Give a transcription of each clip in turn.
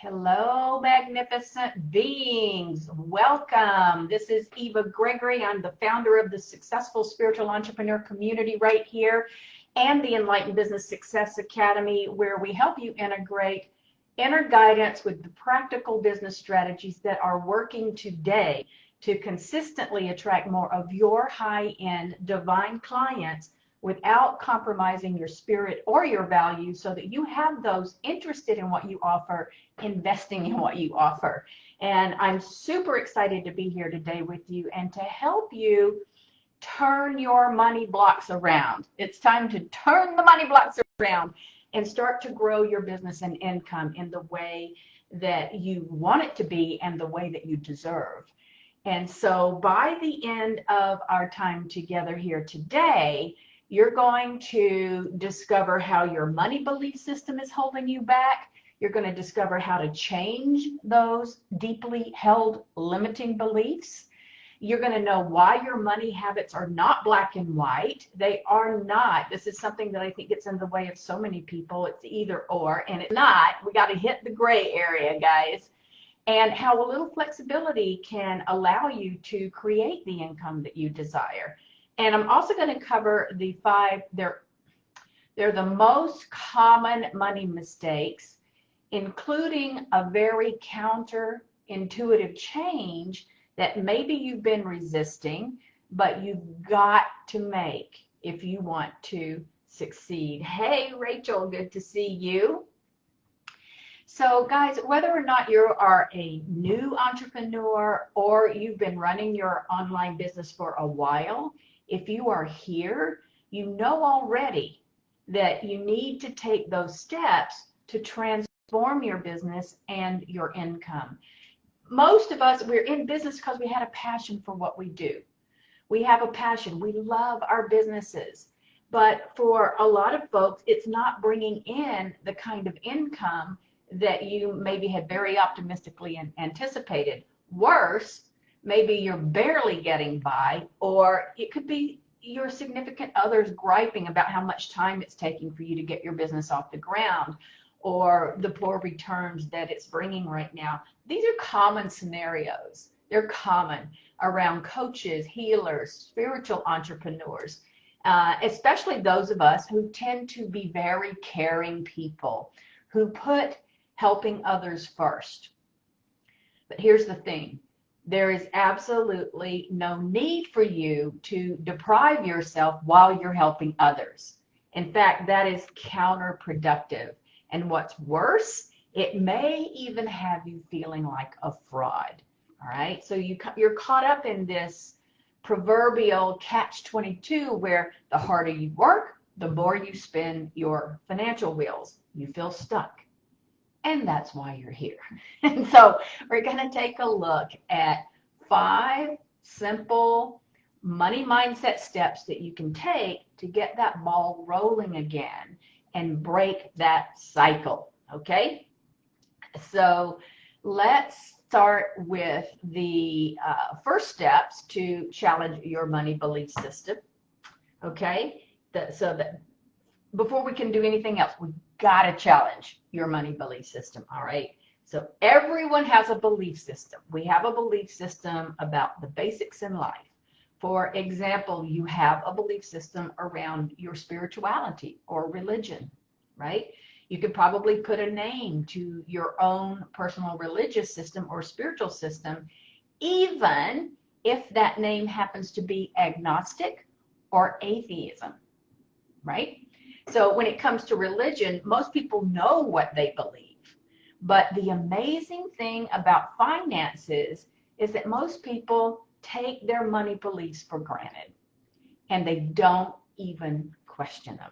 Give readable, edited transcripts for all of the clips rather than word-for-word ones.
Hello, magnificent beings. Welcome. This is Eva Gregory. I'm the founder of the Successful Spiritual Entrepreneur Community right here and the Enlightened Business Success Academy, where we help you integrate inner guidance with the practical business strategies that are working today to consistently attract more of your high-end divine clients without compromising your spirit or your values, so that you have those interested in what you offer investing in what you offer. And I'm super excited to be here today with you and to help you turn your money blocks around. It's time to turn the money blocks around and start to grow your business and income in the way that you want it to be and the way that you deserve. And so by the end of our time together here today, you're going to discover how your money belief system is holding you back. You're going to discover how to change those deeply held limiting beliefs. You're going to know why your money habits are not black and white. They are not. This is something that I think gets in the way of so many people. It's either or, and it's not. We got to hit the gray area, guys. And how a little flexibility can allow you to create the income that you desire. And I'm also going to cover the five, they're the most common money mistakes, including a very counterintuitive change that maybe you've been resisting, but you've got to make if you want to succeed. Hey, Rachel, good to see you. So guys, whether or not you are a new entrepreneur or you've been running your online business for a while, if you are here, you know already that you need to take those steps to transform your business and your income. Most of us, we're in business because we had a passion for what we do. We have a passion. We love our businesses. But for a lot of folks, it's not bringing in the kind of income that you maybe had very optimistically anticipated. Worse, maybe you're barely getting by, or it could be your significant others griping about how much time it's taking for you to get your business off the ground, or the poor returns that it's bringing right now. These are common scenarios. They're common around coaches, healers, spiritual entrepreneurs, especially those of us who tend to be very caring people, who put helping others first. But here's the thing. There is absolutely no need for you to deprive yourself while you're helping others. In fact, that is counterproductive. And what's worse, it may even have you feeling like a fraud. All right. So you're caught up in this proverbial catch-22 where the harder you work, the more you spin your financial wheels. You feel stuck. And that's why you're here. And so we're going to take a look at 5 simple money mindset steps that you can take to get that ball rolling again and break that cycle. Okay? So let's start with the first steps to challenge your money belief system. Okay? So that before we can do anything else, we've got to challenge your money belief system. All right. So everyone has a belief system. We have a belief system about the basics in life. For example, you have a belief system around your spirituality or religion, right? You could probably put a name to your own personal religious system or spiritual system, even if that name happens to be agnostic or atheism, right? So when it comes to religion, most people know what they believe. But the amazing thing about finances is that most people take their money beliefs for granted, and they don't even question them.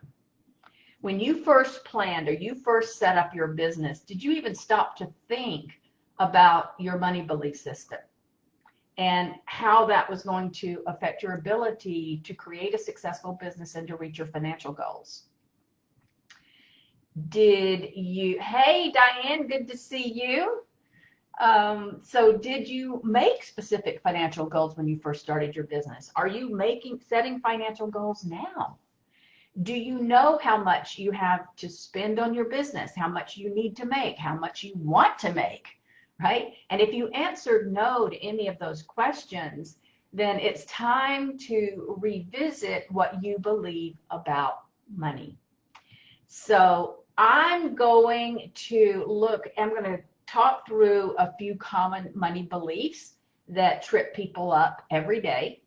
When you first planned or you first set up your business, did you even stop to think about your money belief system and how that was going to affect your ability to create a successful business and to reach your financial goals? Did you, hey Diane, good to see you. So did you make specific financial goals when you first started your business? Are you setting financial goals now? Do you know how much you have to spend on your business, how much you need to make, how much you want to make, right? And if you answered no to any of those questions, then it's time to revisit what you believe about money. So I'm going to talk through a few common money beliefs that trip people up every day,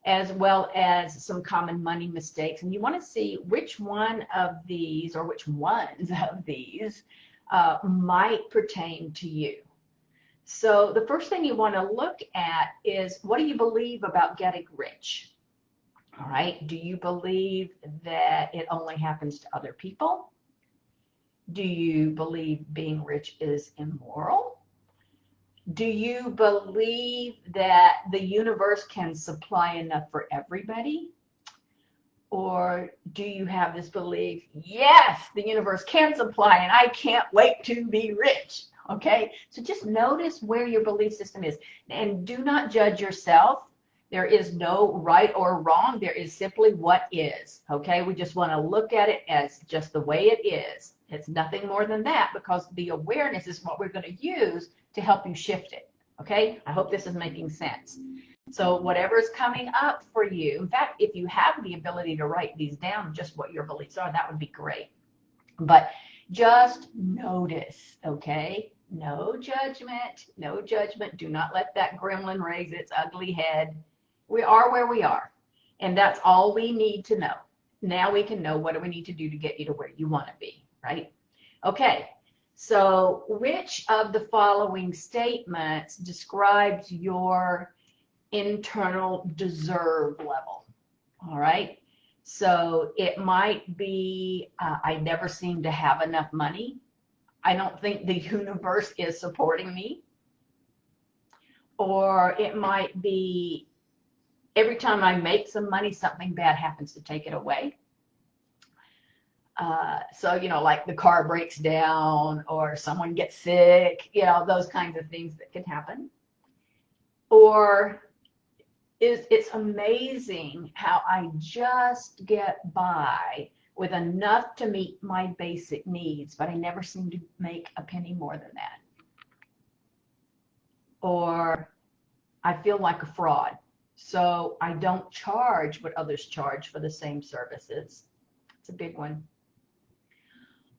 as well as some common money mistakes. And you want to see which one of these or which ones of these might pertain to you. So the first thing you want to look at is, what do you believe about getting rich? All right. Do you believe that it only happens to other people? Do you believe being rich is immoral? Do you believe that the universe can supply enough for everybody? Or do you have this belief, yes, the universe can supply and I can't wait to be rich? Okay, so just notice where your belief system is, and do not judge yourself. There is no right or wrong. There is simply what is. Okay, we just want to look at it as just the way it is. It's nothing more than that, because the awareness is what we're going to use to help you shift it. Okay, I hope this is making sense. So whatever's coming up for you, in fact, if you have the ability to write these down, just what your beliefs are, that would be great. But just notice, okay? No judgment, no judgment. Do not let that gremlin raise its ugly head. We are where we are, and that's all we need to know. Now we can know, what do we need to do to get you to where you want to be, right? Okay, so which of the following statements describes your internal deserve level? All right, so it might be, I never seem to have enough money. I don't think the universe is supporting me. Or it might be, every time I make some money, something bad happens to take it away. So, like the car breaks down or someone gets sick, those kinds of things that can happen. Or it's amazing how I just get by with enough to meet my basic needs, but I never seem to make a penny more than that. Or I feel like a fraud, so I don't charge what others charge for the same services. It's a big one.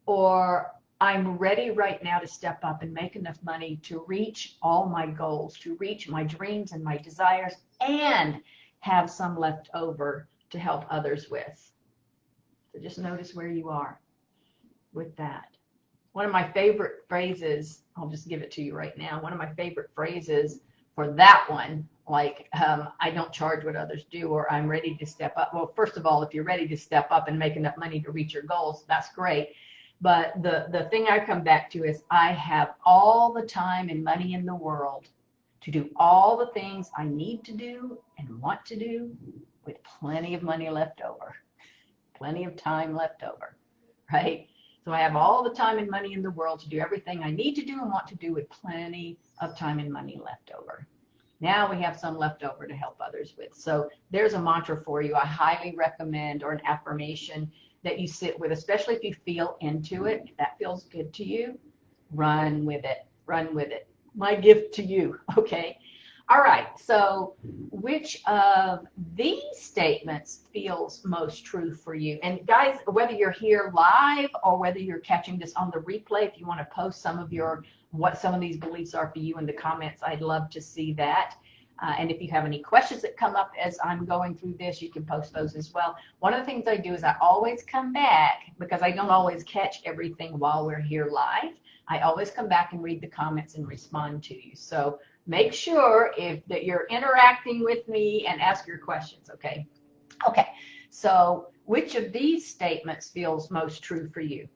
Or I'm ready right now to step up and make enough money to reach all my goals, to reach my dreams and my desires, and have some left over to help others with. So just notice where you are with that. One of my favorite phrases, I'll just give it to you right now. One of my favorite phrases for that one, like I don't charge what others do, or I'm ready to step up. Well, first of all, if you're ready to step up and make enough money to reach your goals, that's great. But the thing I come back to is, I have all the time and money in the world to do all the things I need to do and want to do, with plenty of money left over, plenty of time left over, right? So I have all the time and money in the world to do everything I need to do and want to do, with plenty of time and money left over. Now we have some left over to help others with. So there's a mantra for you. I highly recommend, or an affirmation that you sit with, especially if you feel into it. If that feels good to you, run with it. Run with it. My gift to you. Okay. All right. So which of these statements feels most true for you? And guys, whether you're here live or whether you're catching this on the replay, if you want to post some of what some of these beliefs are for you in the comments, I'd love to see that. And if you have any questions that come up as I'm going through this, you can post those as well. One of the things I do is I always come back, because I don't always catch everything while we're here live. I always come back and read the comments and respond to you. So make sure that you're interacting with me and ask your questions, okay? Okay, so which of these statements feels most true for you?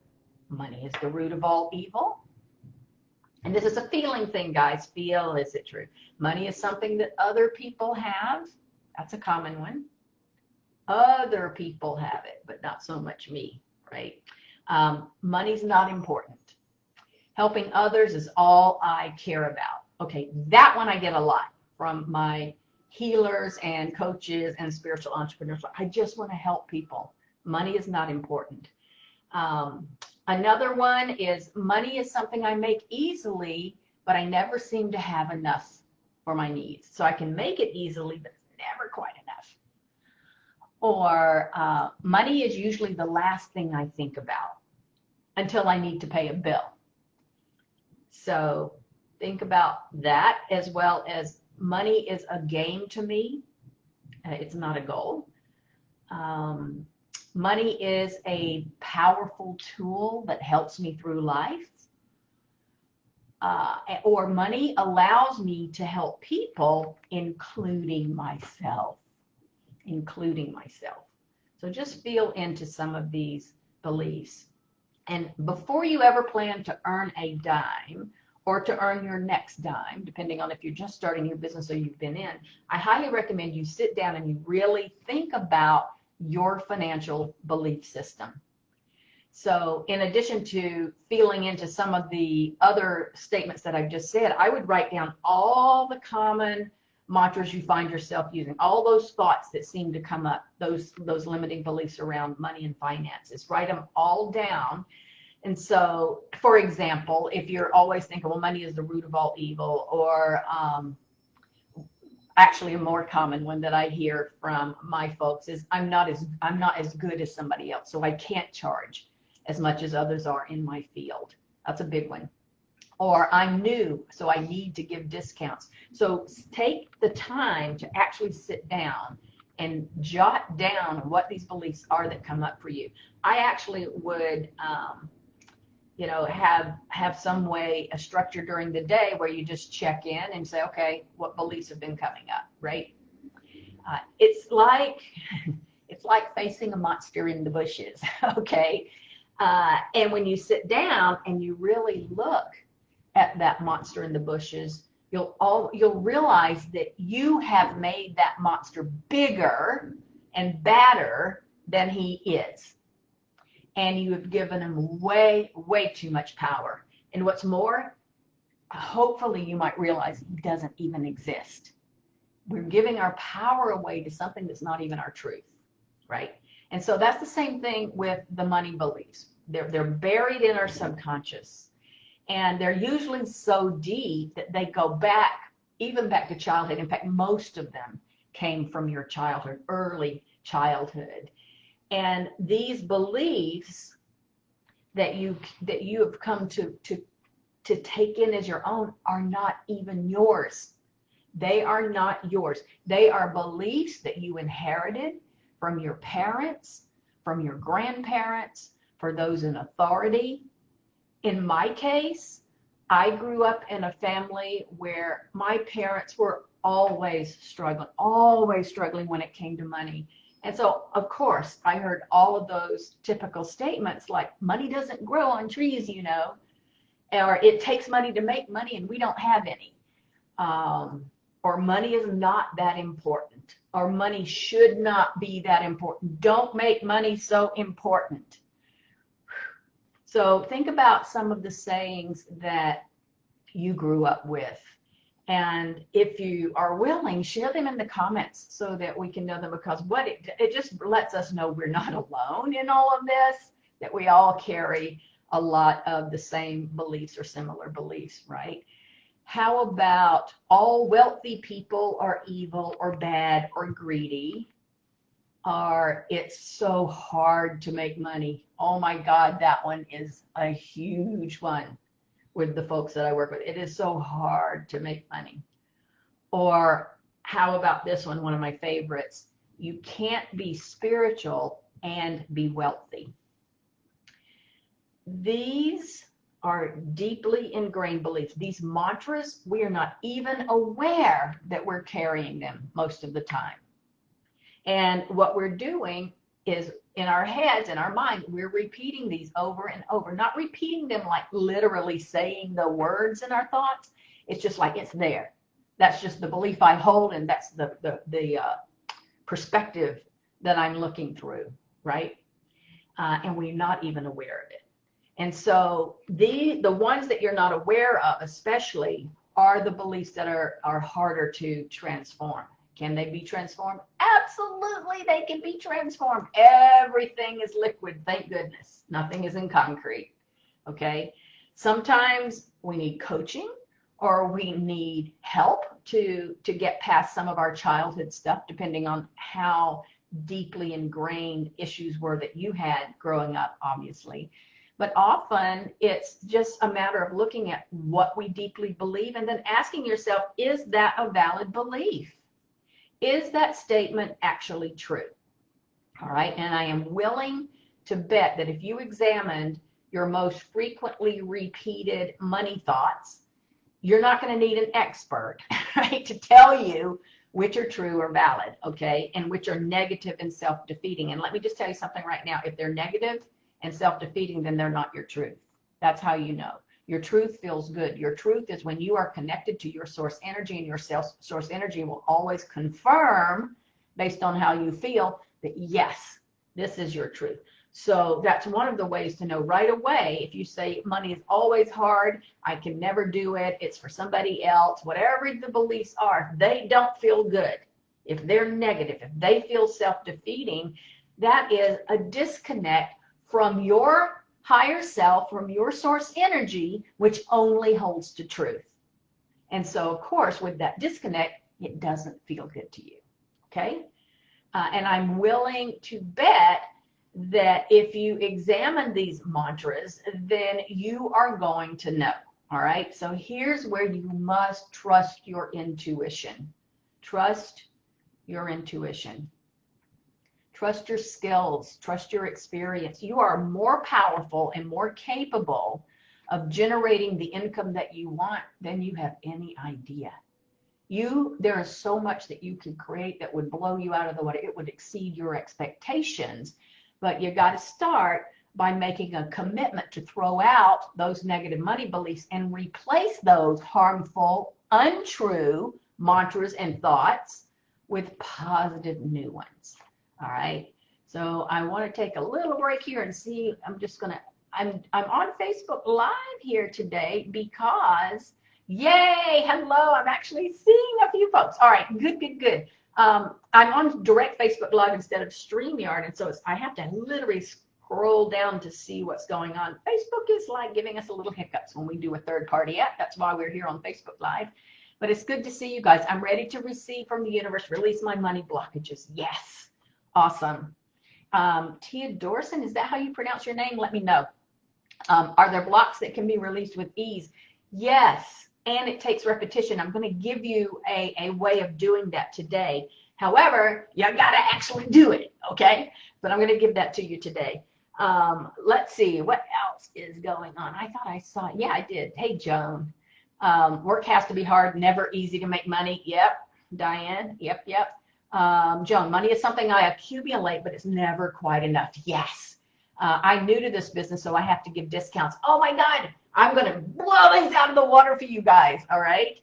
Money is the root of all evil. And this is a feeling thing, guys. Feel, is it true? Money is something that other people have. That's a common one. Other people have it, but not so much me, right? Money's not important. Helping others is all I care about. Okay, that one I get a lot from my healers and coaches and spiritual entrepreneurs. I just want to help people. Money is not important. Another one is money is something I make easily, but I never seem to have enough for my needs. So I can make it easily, but it's never quite enough. Or money is usually the last thing I think about until I need to pay a bill. So think about that, as well as money is a game to me. It's not a goal. Money is a powerful tool that helps me through life. Or money allows me to help people, including myself. So just feel into some of these beliefs. And before you ever plan to earn a dime or to earn your next dime, depending on if you're just starting your business or you've been in, I highly recommend you sit down and you really think about your financial belief system. So in addition to feeling into some of the other statements that I've just said, I would write down all the common mantras you find yourself using, all those thoughts that seem to come up, those limiting beliefs around money and finances. Write them all down. And so, for example, if you're always thinking, well, money is the root of all evil, or actually a more common one that I hear from my folks is I'm not as good as somebody else, so I can't charge as much as others are in my field. That's a big one. Or I'm new, so I need to give discounts. So take the time to actually sit down and jot down what these beliefs are that come up for you. I actually would have some way, a structure during the day where you just check in and say, okay, what beliefs have been coming up, right? It's like facing a monster in the bushes, okay? And when you sit down and you really look at that monster in the bushes, you'll realize that you have made that monster bigger and badder than he is. And you have given him way, way too much power. And what's more, hopefully you might realize he doesn't even exist. We're giving our power away to something that's not even our truth, right? And so that's the same thing with the money beliefs. They're buried in our subconscious. And they're usually so deep that they go back, even back to childhood. In fact, most of them came from your childhood, early childhood. And these beliefs that you have come to take in as your own are not even yours. They are not yours. They are beliefs that you inherited from your parents, from your grandparents, for those in authority. In my case, I grew up in a family where my parents were always struggling when it came to money. And so, of course, I heard all of those typical statements like, money doesn't grow on trees, or it takes money to make money and we don't have any. Or money is not that important, or money should not be that important. Don't make money so important. So think about some of the sayings that you grew up with. And if you are willing, share them in the comments so that we can know them, because what it just lets us know we're not alone in all of this, that we all carry a lot of the same beliefs or similar beliefs, right? How about all wealthy people are evil or bad or greedy? Or it's so hard to make money. Oh my God, that one is a huge one with the folks that I work with. It is so hard to make money. Or how about this one, one of my favorites? You can't be spiritual and be wealthy. These are deeply ingrained beliefs. These mantras, we are not even aware that we're carrying them most of the time. And what we're doing is, in our heads, in our mind, we're repeating these over and over, not repeating them like literally saying the words in our thoughts. It's just like it's there. That's just the belief I hold, and that's the perspective that I'm looking through, right? And we're not even aware of it. And so the ones that you're not aware of, especially, are the beliefs that are harder to transform. Can they be transformed? Absolutely, they can be transformed. Everything is liquid, thank goodness. Nothing is in concrete, okay? Sometimes we need coaching or we need help to get past some of our childhood stuff, depending on how deeply ingrained issues were that you had growing up, obviously. But often it's just a matter of looking at what we deeply believe and then asking yourself, is that a valid belief? Is that statement actually true? All right, and I am willing to bet that if you examined your most frequently repeated money thoughts, you're not going to need an expert, right, to tell you which are true or valid, okay, and which are negative and self-defeating. And let me just tell you something right now. If they're negative and self-defeating, then they're not your truth. That's how you know. Your truth feels good. Your truth is when you are connected to your source energy, and your source energy will always confirm based on how you feel that, yes, this is your truth. So that's one of the ways to know right away. If you say money is always hard, I can never do it, it's for somebody else, whatever the beliefs are, they don't feel good. If they're negative, if they feel self-defeating, that is a disconnect from your higher self, from your source energy, which only holds to truth. And so, of course, with that disconnect, it doesn't feel good to you, okay? And I'm willing to bet that if you examine these mantras, then you are going to know, all right? So here's where you must trust your intuition. Trust your intuition. Trust your skills. Trust your experience. You are more powerful and more capable of generating the income that you want than you have any idea. There is so much that you can create that would blow you out of the water. It would exceed your expectations. But you got to start by making a commitment to throw out those negative money beliefs and replace those harmful, untrue mantras and thoughts with positive new ones. All right. So I want to take a little break here and see. I'm on Facebook Live here today because, yay, hello, I'm actually seeing a few folks. All right, good. I'm on direct Facebook Live instead of StreamYard, and so I have to literally scroll down to see what's going on. Facebook is like giving us a little hiccups when we do a third-party app. That's why we're here on Facebook Live. But it's good to see you guys. I'm ready to receive from the universe, release my money blockages. Yes, awesome. Tia Dorson, is that how you pronounce your name? Let me know. Are there blocks that can be released with ease? Yes. And it takes repetition. I'm going to give you a way of doing that today. However, you got to actually do it, okay? But I'm going to give that to you today. Let's see, what else is going on? I thought I saw, yeah, I did. Hey, Joan. Work has to be hard, never easy to make money. Yep. Diane, yep. Joan, money is something I accumulate, but it's never quite enough. Yes. I'm new to this business, so I have to give discounts. Oh, my God. I'm going to blow things out of the water for you guys, all right?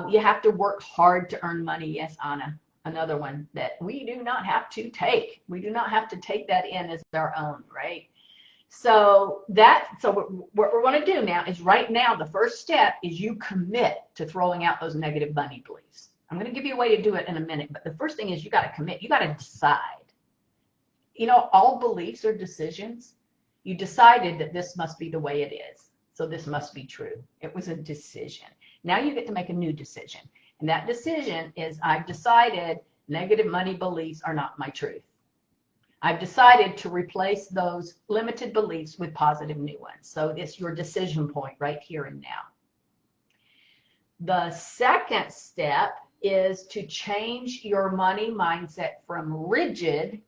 You have to work hard to earn money. Yes, Anna, another one that we do not have to take. We do not have to take that in as our own, right? So what we're going to do now is right now, the first step is you commit to throwing out those negative money beliefs. I'm going to give you a way to do it in a minute, but the first thing is you got to commit. You got to decide. You know, all beliefs are decisions. You decided that this must be the way it is. So this must be true. It was a decision. Now you get to make a new decision. And that decision is I've decided negative money beliefs are not my truth. I've decided to replace those limited beliefs with positive new ones. So it's your decision point right here and now. The second step is to change your money mindset from rigid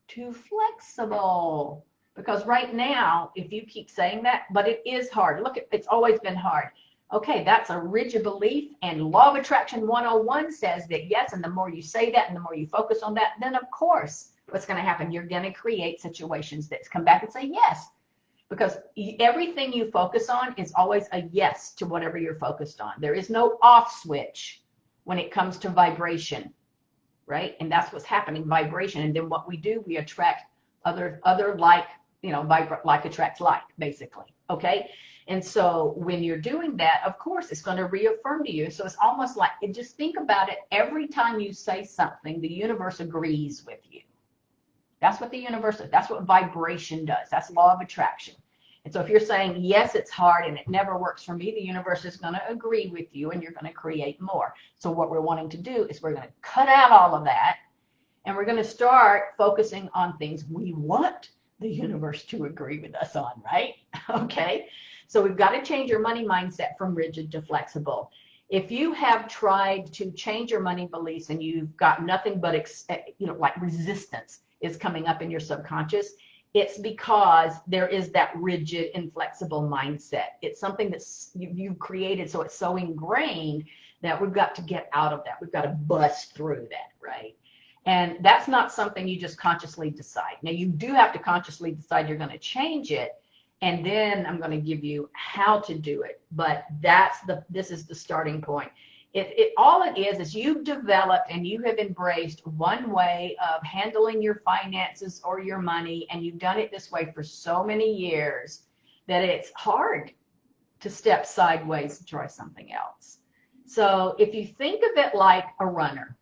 to flexible. Because right now, if you keep saying that, but it is hard. Look, it's always been hard. Okay, that's a rigid belief, and Law of Attraction 101 says that yes, and the more you say that and the more you focus on that, then of course, what's going to happen? You're going to create situations that come back and say yes. Because everything you focus on is always a yes to whatever you're focused on. There is no off switch when it comes to vibration, right? And that's what's happening, vibration. And then what we do, we attract other like, like attracts like, basically. Okay. And so when you're doing that, of course, it's going to reaffirm to you. So it's almost like, just think about it. Every time you say something, the universe agrees with you. That's what the universe, that's what vibration does. That's law of attraction. And so if you're saying, yes, it's hard and it never works for me, the universe is going to agree with you and you're going to create more. So what we're wanting to do is we're going to cut out all of that and we're going to start focusing on things we want the universe to agree with us on, right? Okay. So we've got to change your money mindset from rigid to flexible. If you have tried to change your money beliefs and you've got nothing but, like resistance is coming up in your subconscious, it's because there is that rigid, inflexible mindset. It's something that's you've created, so it's so ingrained that we've got to get out of that. We've got to bust through that, right? And that's not something you just consciously decide. Now, you do have to consciously decide you're going to change it, and then I'm going to give you how to do it. But this is the starting point. All it is you've developed and you have embraced one way of handling your finances or your money, and you've done it this way for so many years that it's hard to step sideways and try something else. So if you think of it like a runner,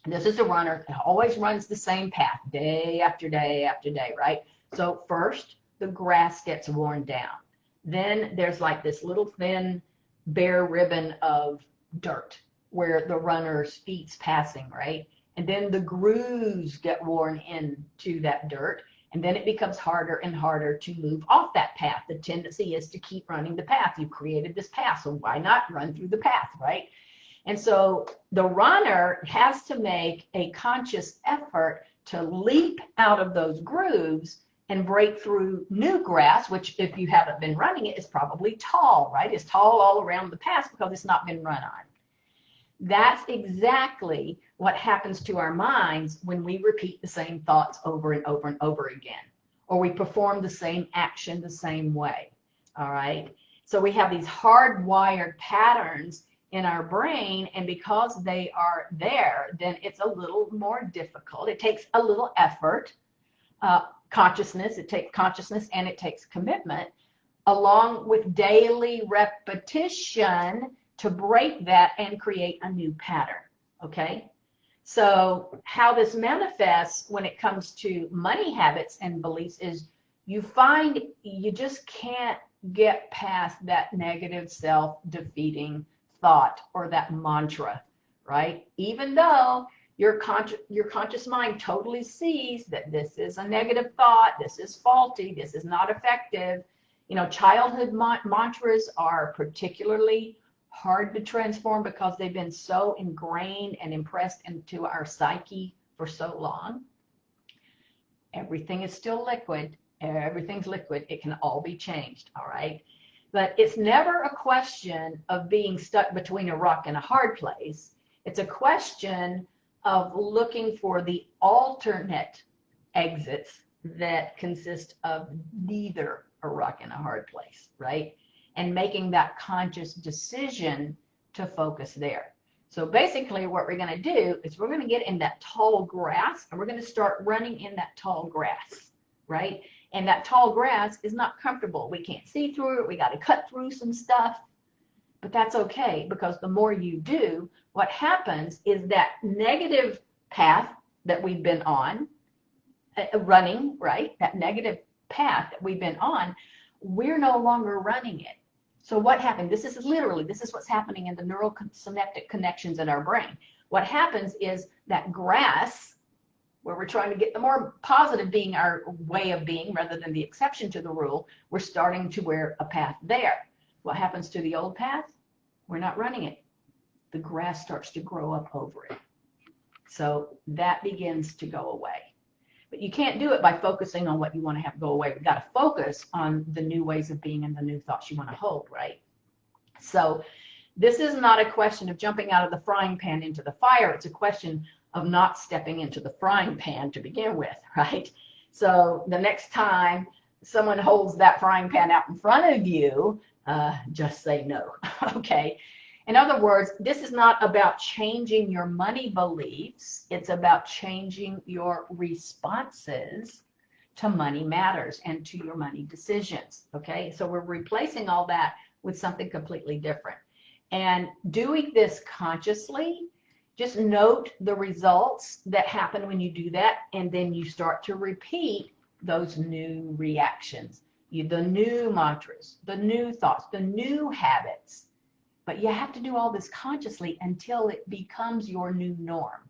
this is a runner that always runs the same path day after day after day, right? So first, the grass gets worn down. Then there's like this little thin, bare ribbon of dirt where the runner's feet's passing, right? And then the grooves get worn into that dirt, and then it becomes harder and harder to move off that path. The tendency is to keep running the path. You created this path, so why not run through the path, right? And so the runner has to make a conscious effort to leap out of those grooves and break through new grass, which if you haven't been running it, is probably tall, right? It's tall all around the path because it's not been run on. That's exactly what happens to our minds when we repeat the same thoughts over and over and over again, or we perform the same action the same way, all right? So we have these hardwired patterns in our brain, and because they are there, then it's a little more difficult. It takes a little effort, consciousness, it takes consciousness and it takes commitment, along with daily repetition to break that and create a new pattern, okay? So how this manifests when it comes to money habits and beliefs is you find you just can't get past that negative self-defeating thought or that mantra, right? Even though your conscious mind totally sees that this is a negative thought, this is faulty, this is not effective. Childhood mantras are particularly hard to transform because they've been so ingrained and impressed into our psyche for so long. Everything is still liquid. Everything's liquid. It can all be changed, all right? But it's never a question of being stuck between a rock and a hard place. It's a question of looking for the alternate exits that consist of neither a rock and a hard place, right? And making that conscious decision to focus there. So basically what we're going to do is we're going to get in that tall grass and we're going to start running in that tall grass, right? And that tall grass is not comfortable. We can't see through it. We got to cut through some stuff, but that's okay, because the more you do, what happens is that negative path that we've been on, running, right? That negative path that we've been on, we're no longer running it. So what happened? This is what's happening in the neural synaptic connections in our brain. What happens is that grass, where we're trying to get the more positive being our way of being rather than the exception to the rule, we're starting to wear a path there. What happens to the old path? We're not running it. The grass starts to grow up over it. So that begins to go away. But you can't do it by focusing on what you want to have go away. We've got to focus on the new ways of being and the new thoughts you want to hold, right? So this is not a question of jumping out of the frying pan into the fire. It's a question of not stepping into the frying pan to begin with, right? So the next time someone holds that frying pan out in front of you, just say no, okay? In other words, this is not about changing your money beliefs. It's about changing your responses to money matters and to your money decisions. Okay, so we're replacing all that with something completely different. And doing this consciously, just note the results that happen when you do that, and then you start to repeat those new reactions, the new mantras, the new thoughts, the new habits. But you have to do all this consciously until it becomes your new norm.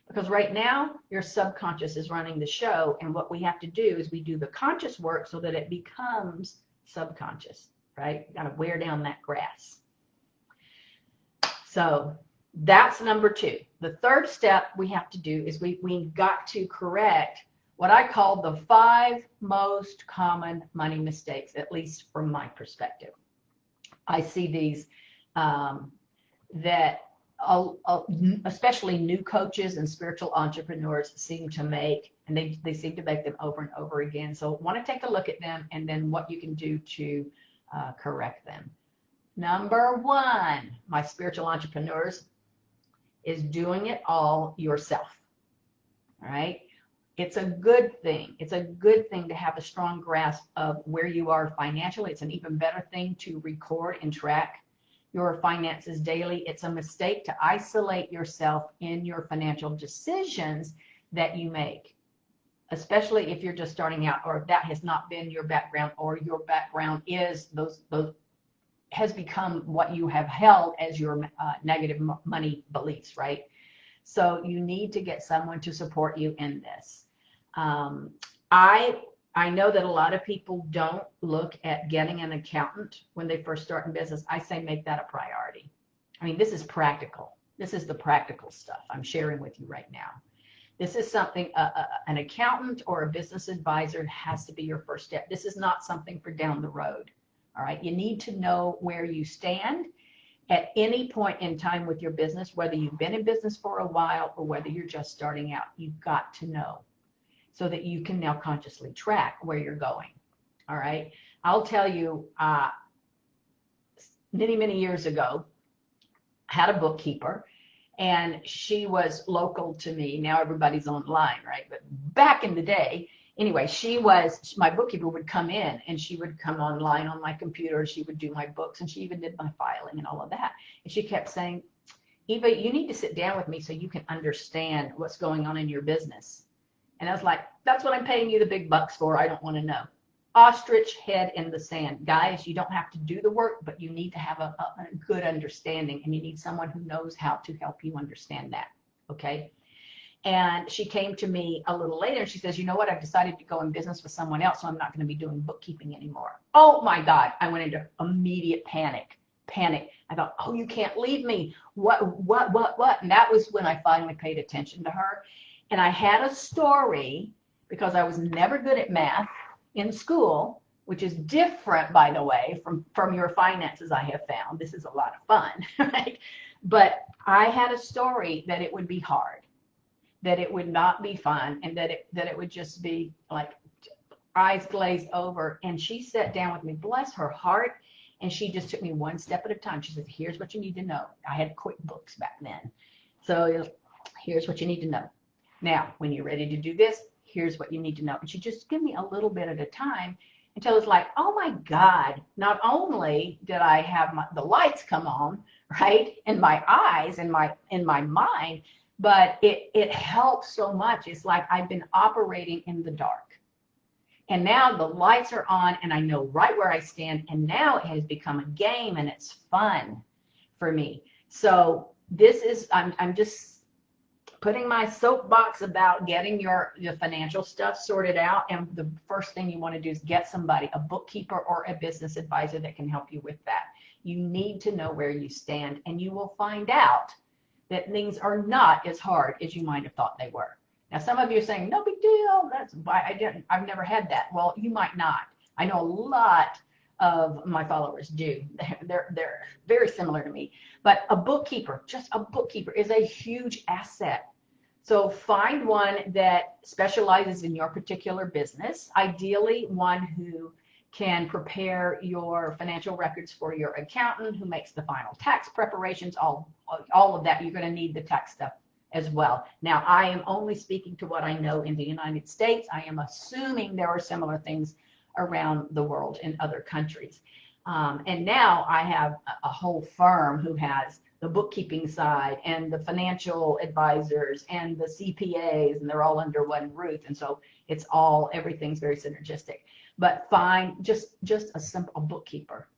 Because right now, your subconscious is running the show, and what we have to do is we do the conscious work so that it becomes subconscious, right? You got to wear down that grass. So that's number 2. The third step we have to do is we've got to correct what I call the 5 most common money mistakes, at least from my perspective. I see these that especially new coaches and spiritual entrepreneurs seem to make, and they seem to make them over and over again. So I want to take a look at them and then what you can do to correct them. Number 1, my spiritual entrepreneurs, is doing it all yourself. All right. It's a good thing. It's a good thing to have a strong grasp of where you are financially. It's an even better thing to record and track your finances daily. It's a mistake to isolate yourself in your financial decisions that you make, especially if you're just starting out, or if that has not been your background, or your background is those has become what you have held as your negative money beliefs, right? So you need to get someone to support you in this. I know that a lot of people don't look at getting an accountant when they first start in business. I say make that a priority. I mean, this is practical. This is the practical stuff I'm sharing with you right now. This is something an accountant or a business advisor has to be your first step. This is not something for down the road. All right. You need to know where you stand at any point in time with your business, whether you've been in business for a while or whether you're just starting out. You've got to know so that you can now consciously track where you're going. All right. I'll tell you, many, many years ago, I had a bookkeeper, and she was local to me. Now everybody's online, right? But back in the day, anyway, my bookkeeper would come in, and she would come online on my computer. She would do my books, and she even did my filing and all of that. And she kept saying, Eva, you need to sit down with me so you can understand what's going on in your business. And I was like, that's what I'm paying you the big bucks for. I don't want to know. Ostrich head in the sand. Guys, you don't have to do the work, but you need to have a good understanding, and you need someone who knows how to help you understand that. Okay. And she came to me a little later, and she says, you know what? I've decided to go in business with someone else, so I'm not going to be doing bookkeeping anymore. Oh my God. I went into immediate panic. I thought, oh, you can't leave me. What? And that was when I finally paid attention to her. And I had a story, because I was never good at math in school, which is different, by the way, from your finances, I have found. This is a lot of fun, right? But I had a story that it would be hard, that it would not be fun, and that it would just be like eyes glazed over. And she sat down with me, bless her heart, and she just took me one step at a time. She said, here's what you need to know. I had QuickBooks back then. So here's what you need to know. Now, when you're ready to do this, here's what you need to know. And she just give me a little bit at a time until it's like, oh my God, not only did I have the lights come on, right, in my eyes, in my mind, but it helps so much. It's like I've been operating in the dark. And now the lights are on, and I know right where I stand. And now it has become a game, and it's fun for me. So this is, I'm just putting my soapbox about getting your financial stuff sorted out. And the first thing you want to do is get somebody, a bookkeeper or a business advisor, that can help you with that. You need to know where you stand, and you will find out that things are not as hard as you might have thought they were. Now, some of you are saying, no big deal. That's why I've never had that. Well, you might not. I know a lot of my followers do. They're very similar to me. But a bookkeeper, just a bookkeeper, is a huge asset. So find one that specializes in your particular business, ideally one who can prepare your financial records for your accountant, who makes the final tax preparations, all of that. You're going to need the tax stuff as well. Now, I am only speaking to what I know in the United States. I am assuming there are similar things around the world in other countries. And now I have a whole firm who has the bookkeeping side and the financial advisors and the CPAs, and they're all under one roof. And so it's all, everything's very synergistic. But find just a simple bookkeeper,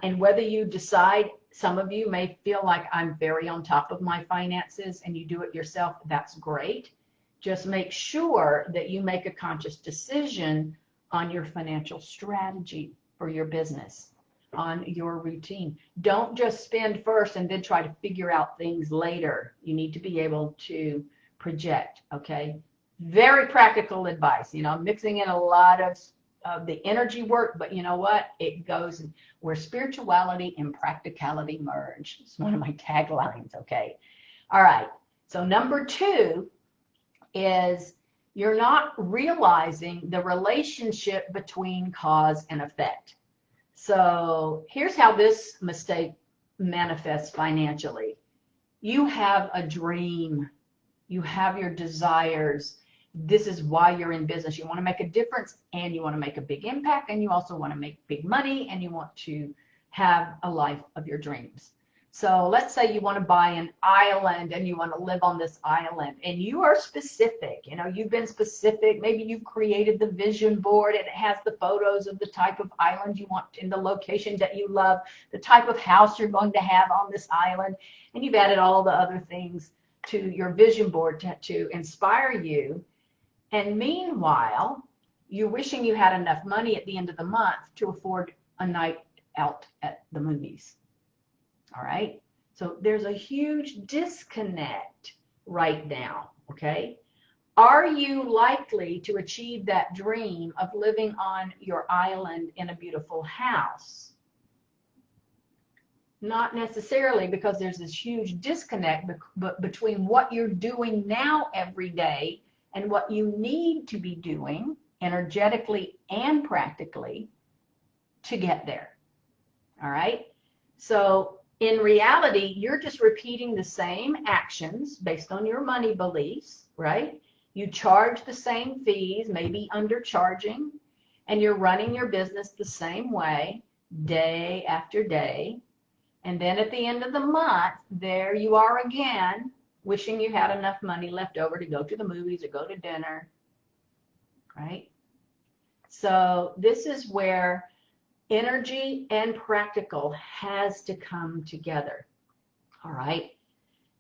and whether you decide, some of you may feel like I'm very on top of my finances and you do it yourself, that's great. Just make sure that you make a conscious decision on your financial strategy for your business, on your routine. Don't just spend first and then try to figure out things later. You need to be able to project, okay? Very practical advice. You know, I'm mixing in a lot of the energy work, but you know what? It goes where spirituality and practicality merge. It's one of my taglines, okay? All right. So number 2 is you're not realizing the relationship between cause and effect. So here's how this mistake manifests financially. You have a dream. You have your desires. This is why you're in business. You want to make a difference, and you want to make a big impact, and you also want to make big money, and you want to have a life of your dreams. So let's say you want to buy an island and you want to live on this island, and you are specific. You know, you've been specific. Maybe you've created the vision board and it has the photos of the type of island you want in the location that you love, the type of house you're going to have on this island, and you've added all the other things to your vision board to inspire you. And meanwhile, you're wishing you had enough money at the end of the month to afford a night out at the movies. All right. So there's a huge disconnect right now. Okay. Are you likely to achieve that dream of living on your island in a beautiful house? Not necessarily, because there's this huge disconnect between what you're doing now every day and what you need to be doing energetically and practically to get there. All right. So in reality, you're just repeating the same actions based on your money beliefs, right? You charge the same fees, maybe undercharging, and you're running your business the same way day after day. And then at the end of the month, there you are again, wishing you had enough money left over to go to the movies or go to dinner, right? So this is where energy and practical has to come together, all right?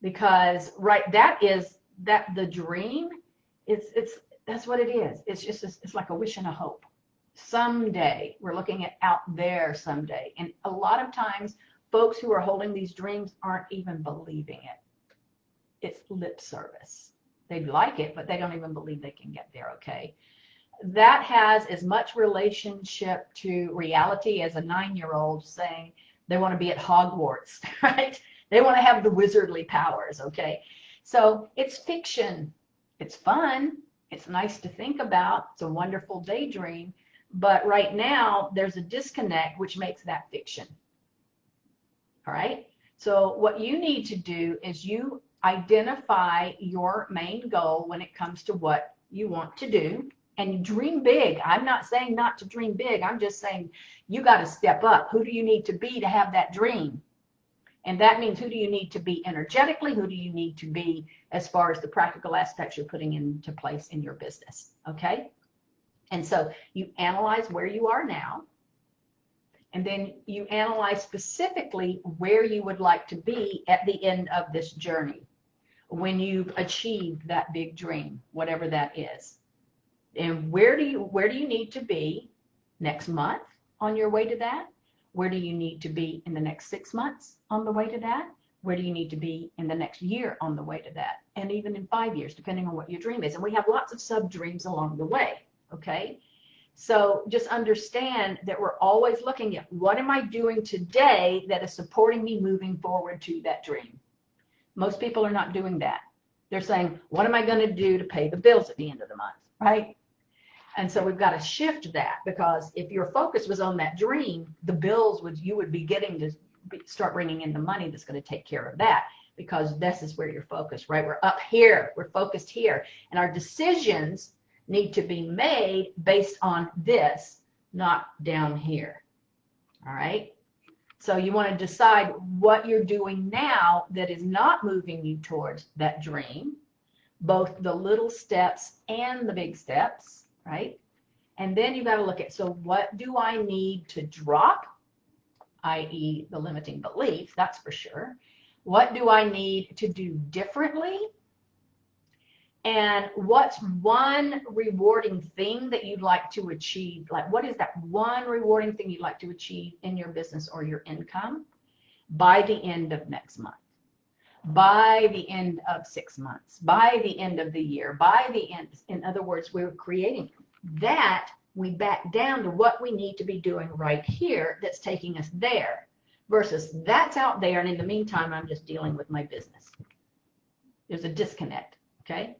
Because, right, the dream, that's what it is. It's just, it's like a wish and a hope. Someday, we're looking at out there someday. And a lot of times, folks who are holding these dreams aren't even believing it. It's lip service. They'd like it, but they don't even believe they can get there, okay? That has as much relationship to reality as a 9-year-old saying they want to be at Hogwarts, right? They want to have the wizardly powers, okay? So it's fiction. It's fun. It's nice to think about. It's a wonderful daydream. But right now, there's a disconnect, which makes that fiction. All right? So what you need to do is you identify your main goal when it comes to what you want to do, and dream big. I'm not saying not to dream big. I'm just saying you got to step up. Who do you need to be to have that dream? And that means, who do you need to be energetically? Who do you need to be as far as the practical aspects you're putting into place in your business? Okay? And so you analyze where you are now, and then you analyze specifically where you would like to be at the end of this journey when you've achieved that big dream, whatever that is. And where do you need to be next month on your way to that? Where do you need to be in the next 6 months on the way to that? Where do you need to be in the next year on the way to that? And even in 5 years, depending on what your dream is. And we have lots of sub-dreams along the way, okay? So just understand that we're always looking at, what am I doing today that is supporting me moving forward to that dream? Most people are not doing that. They're saying, what am I going to do to pay the bills at the end of the month, right? And so we've got to shift that, because if your focus was on that dream, the bills you would be getting to start bringing in the money that's going to take care of that. because this is where you're focused, right? We're up here, we're focused here, and our decisions need to be made based on this, not down here. All right? So you want to decide what you're doing now that is not moving you towards that dream, both the little steps and the big steps, right? And then you got to look at, so what do I need to drop, i.e. the limiting belief, that's for sure. What do I need to do differently? And what's one rewarding thing that you'd like to achieve? Like, what is that one rewarding thing you'd like to achieve in your business or your income by the end of next month, by the end of 6 months, by the end of the year, by the end? In other words, we're creating that. We back down to what we need to be doing right here that's taking us there, versus that's out there, and in the meantime, I'm just dealing with my business. There's a disconnect, okay?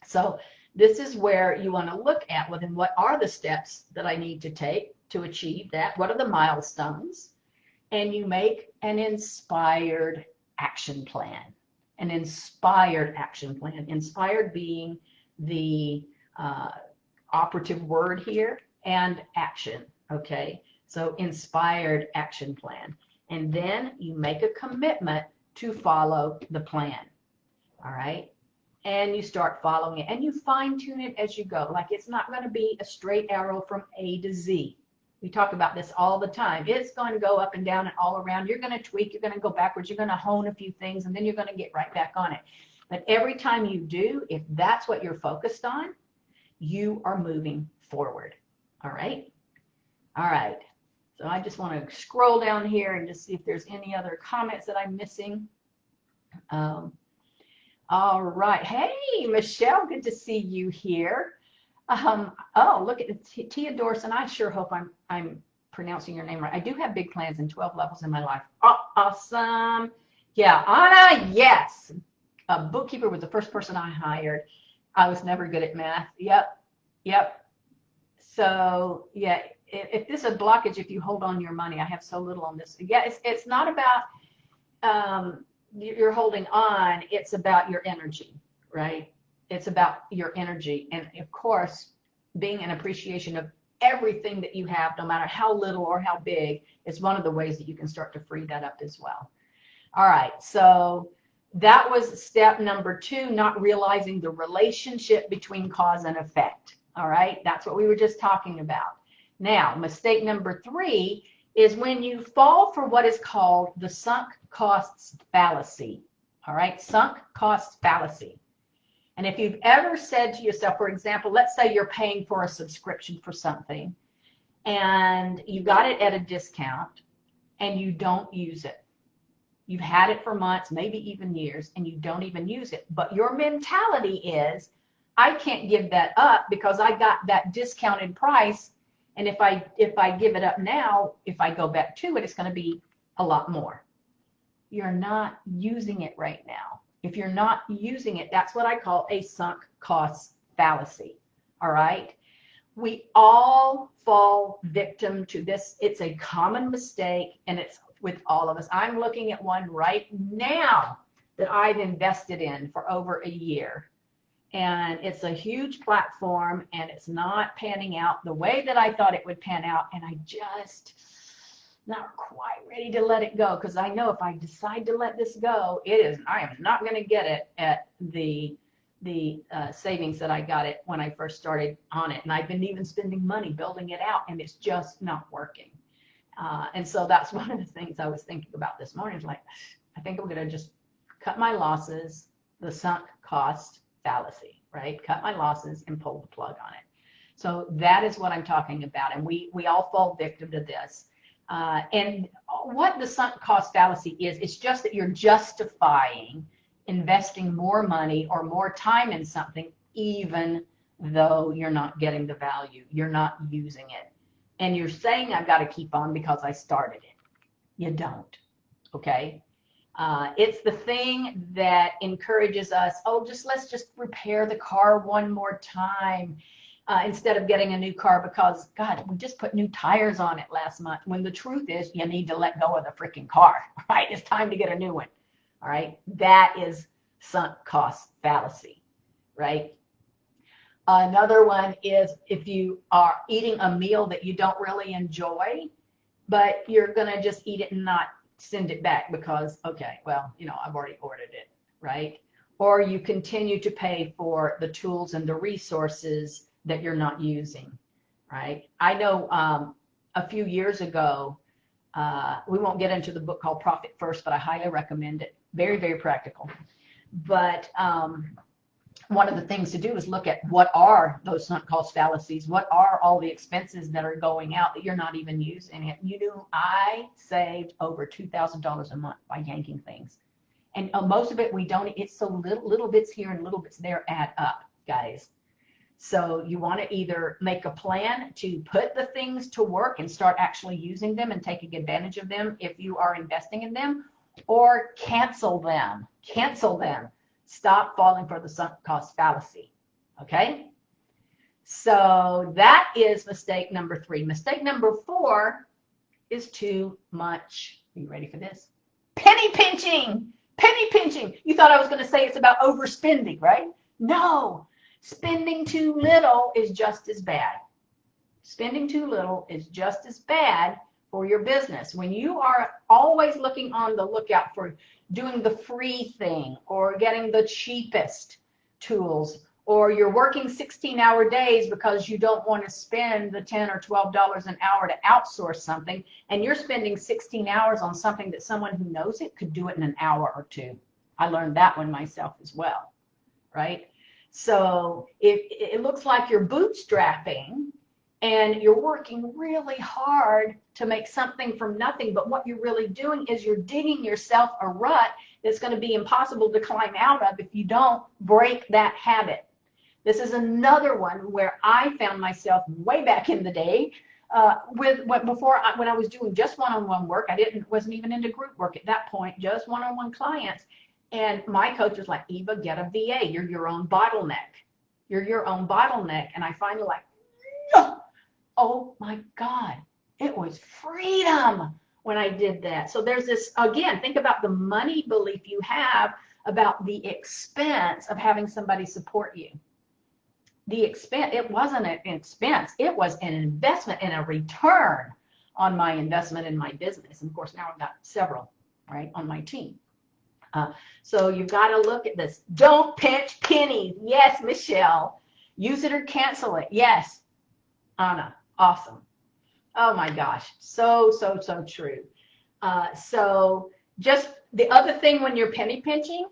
So this is where you want to look at, well, then what are the steps that I need to take to achieve that? What are the milestones? And you make an inspired action plan. An inspired action plan. Inspired being the operative word here, and action, okay? So inspired action plan. And then you make a commitment to follow the plan, all right? And you start following it, and you fine tune it as you go. Like, it's not going to be a straight arrow from A to Z. We talk about this all the time. It's going to go up and down and all around. You're going to tweak, you're going to go backwards, you're going to hone a few things, and then you're going to get right back on it. But every time you do, if that's what you're focused on, you are moving forward. All right? All right. So I just want to scroll down here and just see if there's any other comments that I'm missing. All right. Hey, Michelle, good to see you here. Oh, look at Tia Dorson. I sure hope I'm pronouncing your name right. I do have big plans and 12 levels in my life. Oh, awesome. Yeah, Anna, yes. A bookkeeper was the first person I hired. I was never good at math. Yep. So, yeah, if this is a blockage, if you hold on your money, I have so little on this. Yeah, it's not about you're holding on, it's about your energy, right? It's about your energy. And of course, being an appreciation of everything that you have, no matter how little or how big, is one of the ways that you can start to free that up as well. All right, so that was step number 2, not realizing the relationship between cause and effect. All right, that's what we were just talking about. Now, mistake number 3 is when you fall for what is called the sunk costs fallacy. All right, sunk costs fallacy. And if you've ever said to yourself, for example, let's say you're paying for a subscription for something and you got it at a discount and you don't use it. You've had it for months, maybe even years, and you don't even use it. But your mentality is, I can't give that up because I got that discounted price. And if I give it up now, if I go back to it, it's going to be a lot more. You're not using it right now. If you're not using it, that's what I call a sunk costs fallacy. All right? We all fall victim to this. It's a common mistake, and it's with all of us. I'm looking at one right now that I've invested in for over a year. And it's a huge platform, and it's not panning out the way that I thought it would pan out. And I just not quite ready to let it go, because I know if I decide to let this go, I am not going to get it at the savings that I got it when I first started on it. And I've been even spending money building it out, and it's just not working. And so that's one of the things I was thinking about this morning. Is like, I think I'm going to just cut my losses, the sunk cost fallacy, right? Cut my losses and pull the plug on it. So that is what I'm talking about. And we all fall victim to this. And what the sunk cost fallacy is, it's just that you're justifying investing more money or more time in something, even though you're not getting the value, you're not using it. And you're saying, I've got to keep on because I started it. You don't, okay? It's the thing that encourages us, let's just repair the car one more time instead of getting a new car because, God, we just put new tires on it last month. When the truth is, you need to let go of the freaking car, right? It's time to get a new one, All right. That is sunk cost fallacy, right? Another one is if you are eating a meal that you don't really enjoy, but you're going to just eat it and not send it back because, okay, well, I've already ordered it, right? Or you continue to pay for the tools and the resources that you're not using, right? I know a few years ago, we won't get into the book called Profit First, but I highly recommend it. Very, very practical. But one of the things to do is look at what are those sunk cost fallacies? What are all the expenses that are going out that you're not even using it? I saved over $2,000 a month by yanking things. And most of it we don't, it's so little bits here and little bits there add up, guys. So you want to either make a plan to put the things to work and start actually using them and taking advantage of them if you are investing in them, or cancel them. Cancel them. Stop falling for the sunk cost fallacy. Okay? So that is mistake number 3. Mistake number 4 is too much. Are you ready for this? Penny pinching. Penny pinching. You thought I was going to say it's about overspending, right? No. Spending too little is just as bad. Spending too little is just as bad for your business. When you are always looking on the lookout for doing the free thing or getting the cheapest tools, or you're working 16-hour days because you don't want to spend the $10 or $12 an hour to outsource something, and you're spending 16 hours on something that someone who knows it could do it in an hour or 2. I learned that one myself as well, right? So if it looks like you're bootstrapping and you're working really hard to make something from nothing, but what you're really doing is you're digging yourself a rut that's going to be impossible to climb out of if you don't break that habit. This is another one where I found myself way back in the day when I was doing just one-on-one work. Wasn't even into group work at that point, just one-on-one clients. And my coach was like, Eva, get a VA. You're your own bottleneck. You're your own bottleneck. And I finally like, oh my God, it was freedom when I did that. So there's this, again, think about the money belief you have about the expense of having somebody support you. The expense, it wasn't an expense. It was an investment and a return on my investment in my business. And of course, now I've got several, right, on my team. So you've got to look at this. Don't pinch pennies. Yes, Michelle. Use it or cancel it. Yes, Anna. Awesome. Oh my gosh. So true. So just the other thing when you're penny pinching,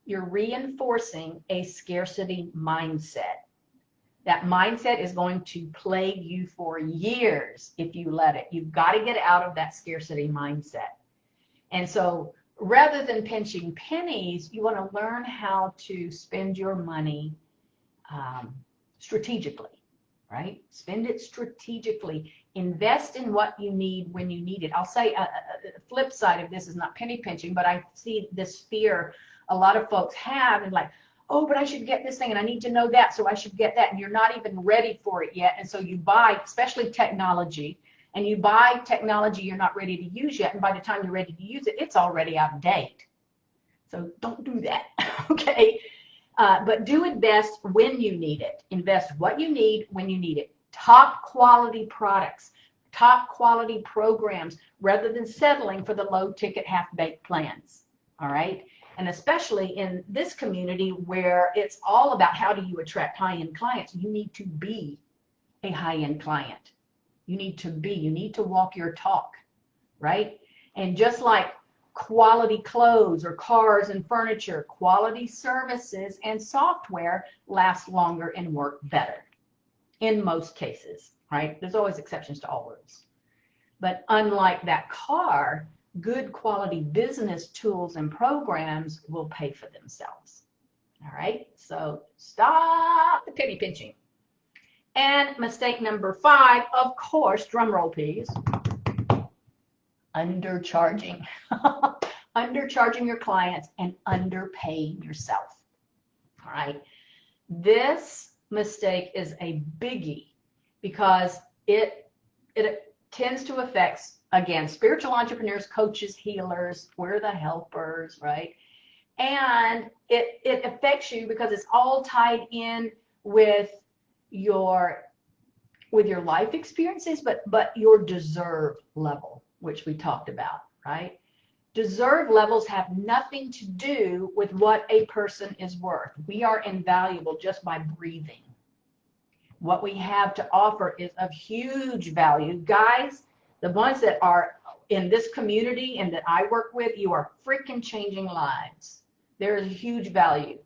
you're reinforcing a scarcity mindset. That mindset is going to plague you for years if you let it. You've got to get out of that scarcity mindset. And so rather than pinching pennies, you want to learn how to spend your money strategically, right? Spend it strategically. Invest in what you need when you need it. I'll say a flip side of this is not penny pinching, but I see this fear a lot of folks have, and like, oh, but I should get this thing and I need to know that, so I should get that. And you're not even ready for it yet. And so you buy, especially technology, and you buy technology you're not ready to use yet. And by the time you're ready to use it, it's already out of date. So don't do that, okay? But do invest when you need it. Invest what you need when you need it. Top quality products, top quality programs, rather than settling for the low ticket half-baked plans, all right? And especially in this community where it's all about how do you attract high-end clients, you need to be a high-end client. You need to walk your talk, right? And just like quality clothes or cars and furniture, quality services and software last longer and work better in most cases, right? There's always exceptions to all rules. But unlike that car, good quality business tools and programs will pay for themselves. All right, so stop the penny pinching. And mistake number 5, of course, drum roll please, undercharging. Undercharging your clients and underpaying yourself. All right, this mistake is a biggie because it tends to affect Again, spiritual entrepreneurs, coaches, healers, we're the helpers, right? And it affects you because it's all tied in with your life experiences, but your deserve level, which we talked about, right? Deserve levels have nothing to do with what a person is worth. We are invaluable just by breathing. What we have to offer is of huge value. Guys, the ones that are in this community and that I work with, you are freaking changing lives. There is huge value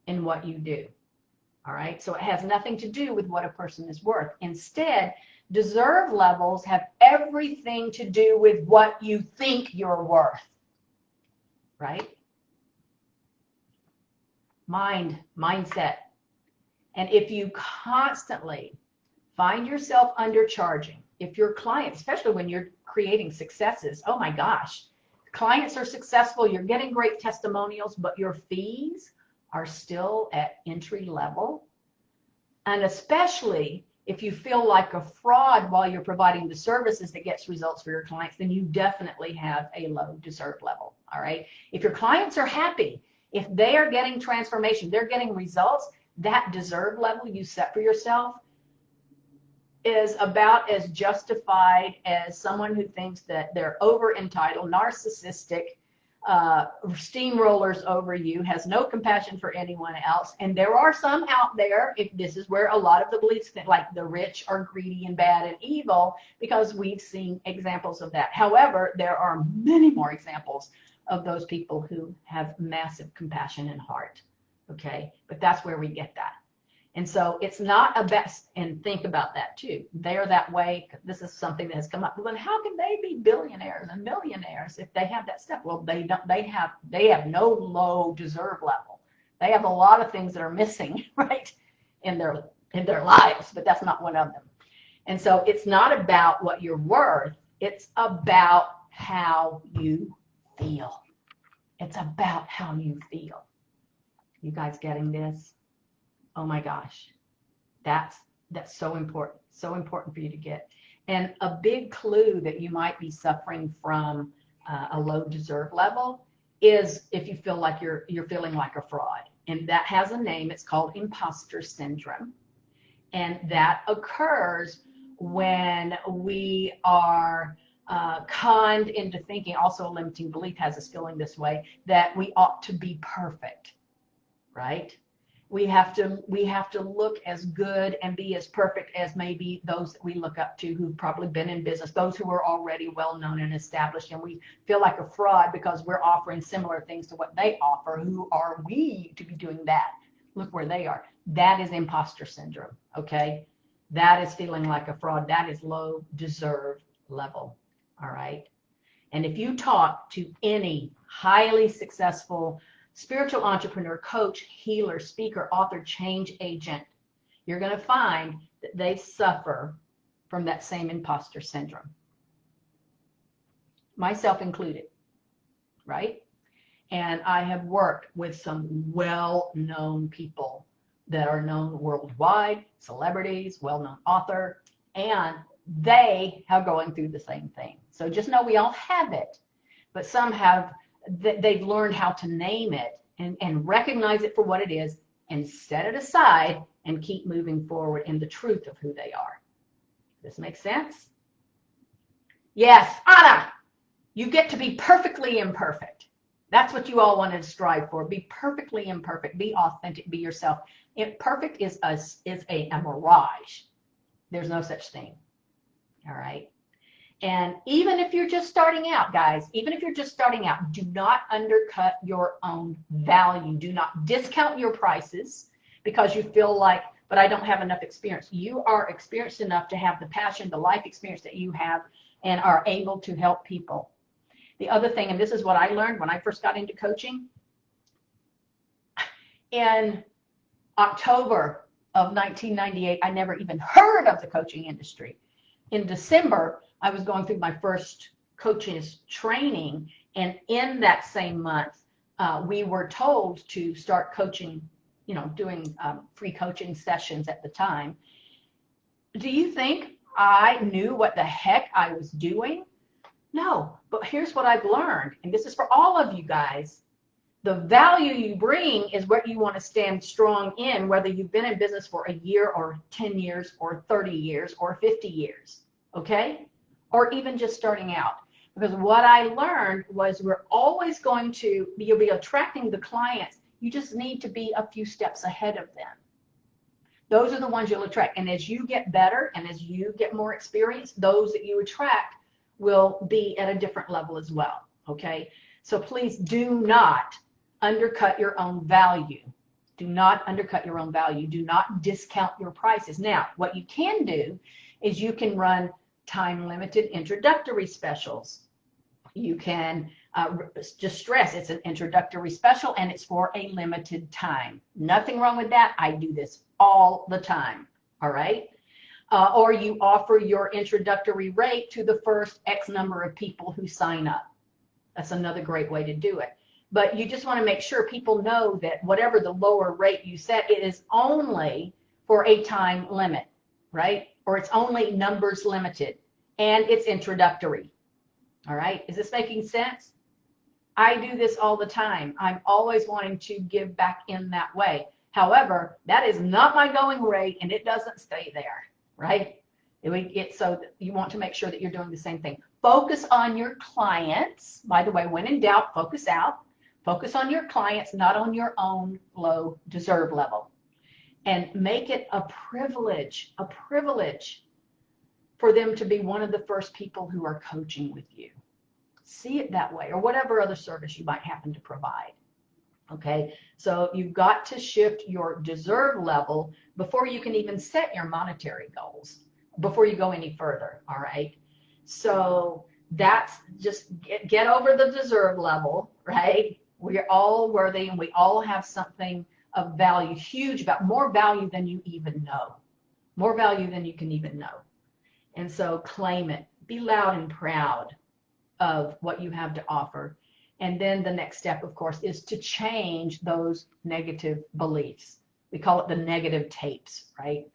in what you do. All right, so it has nothing to do with what a person is worth. Instead, deserve levels have everything to do with what you think you're worth, right? Mindset. And if you constantly find yourself undercharging, if your client, especially when you're creating successes, oh my gosh, clients are successful, you're getting great testimonials, but your fees are still at entry level. And especially if you feel like a fraud while you're providing the services that gets results for your clients, then you definitely have a low deserve level. All right. If your clients are happy, if they are getting transformation, they're getting results, that deserve level you set for yourself is about as justified as someone who thinks that they're over entitled, narcissistic, steamrollers over you, has no compassion for anyone else. And there are some out there, if this is where a lot of the beliefs, like the rich are greedy and bad and evil, because we've seen examples of that. However, there are many more examples of those people who have massive compassion and heart. Okay, but that's where we get that. And so it's not a best, and think about that too. They're that way. This is something that has come up. Well, then how can they be billionaires and millionaires if they have that stuff? Well, they don't. They have no low deserve level. They have a lot of things that are missing, right, in their lives, but that's not one of them. And so it's not about what you're worth. It's about how you feel. It's about how you feel. You guys getting this? Oh my gosh, that's so important for you to get. And a big clue that you might be suffering from a low deserve level is if you feel like you're feeling like a fraud. And that has a name. It's called imposter syndrome. And that occurs when we are conned into thinking, also a limiting belief has us feeling this way, that we ought to be perfect, right? We have to look as good and be as perfect as maybe those that we look up to who've probably been in business, those who are already well known and established, and we feel like a fraud because we're offering similar things to what they offer. Who are we to be doing that? Look where they are. That is imposter syndrome, okay? That is feeling like a fraud. That is low deserve level, all right? And if you talk to any highly successful spiritual entrepreneur, coach, healer, speaker, author, change agent, you're going to find that they suffer from that same imposter syndrome. Myself included, right? And I have worked with some well-known people that are known worldwide, celebrities, well-known author, and they are going through the same thing. So just know we all have it, but some have, they've learned how to name it and recognize it for what it is and set it aside and keep moving forward in the truth of who they are. Does this make sense? Yes, Anna, you get to be perfectly imperfect. That's what you all wanted to strive for. Be perfectly imperfect. Be authentic. Be yourself. Perfect is a mirage. There's no such thing. All right. And even if you're just starting out, guys, even if you're just starting out, do not undercut your own value. Do not discount your prices because you feel like, but I don't have enough experience. You are experienced enough to have the passion, the life experience that you have, and are able to help people. The other thing, and this is what I learned when I first got into coaching, in October of 1998, I never even heard of the coaching industry. In December, I was going through my first coach's training, and in that same month, we were told to start coaching, doing free coaching sessions at the time. Do you think I knew what the heck I was doing? No, but here's what I've learned, and this is for all of you guys. The value you bring is what you want to stand strong in, whether you've been in business for a year or 10 years or 30 years or 50 years, okay? Or even just starting out. Because what I learned was we're always going to, you'll be attracting the clients. You just need to be a few steps ahead of them. Those are the ones you'll attract. And as you get better and as you get more experience, those that you attract will be at a different level as well, okay? So please do not undercut your own value. Do not undercut your own value. Do not discount your prices. Now, what you can do is you can run time-limited introductory specials. You can just stress it's an introductory special and it's for a limited time. Nothing wrong with that. I do this all the time, all right? Or you offer your introductory rate to the first X number of people who sign up. That's another great way to do it. But you just want to make sure people know that whatever the lower rate you set, it is only for a time limit, right? Or it's only numbers limited and it's introductory. All right, is this making sense? I do this all the time. I'm always wanting to give back in that way. However, that is not my going rate and it doesn't stay there, right? So you want to make sure that you're doing the same thing. Focus on your clients. By the way, when in doubt, focus out. Focus on your clients, not on your own low deserve level. And make it a privilege for them to be one of the first people who are coaching with you. See it that way, or whatever other service you might happen to provide. Okay, so you've got to shift your deserve level before you can even set your monetary goals, before you go any further, all right? So that's just get over the deserve level, right? We're all worthy and we all have something of value, huge, more value than you even know, more value than you can even know. And so claim it, be loud and proud of what you have to offer. And then the next step, of course, is to change those negative beliefs. We call it the negative tapes, right?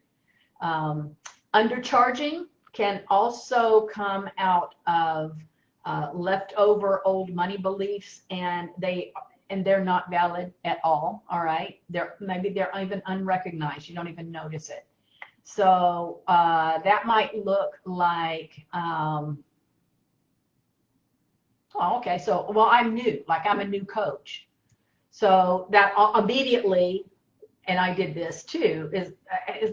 Undercharging can also come out of leftover old money beliefs, and they're not valid at all right? Maybe they're even unrecognized. You don't even notice it. So that might look like, okay, so, well, I'm new, like I'm a new coach. So that immediately, and I did this too, is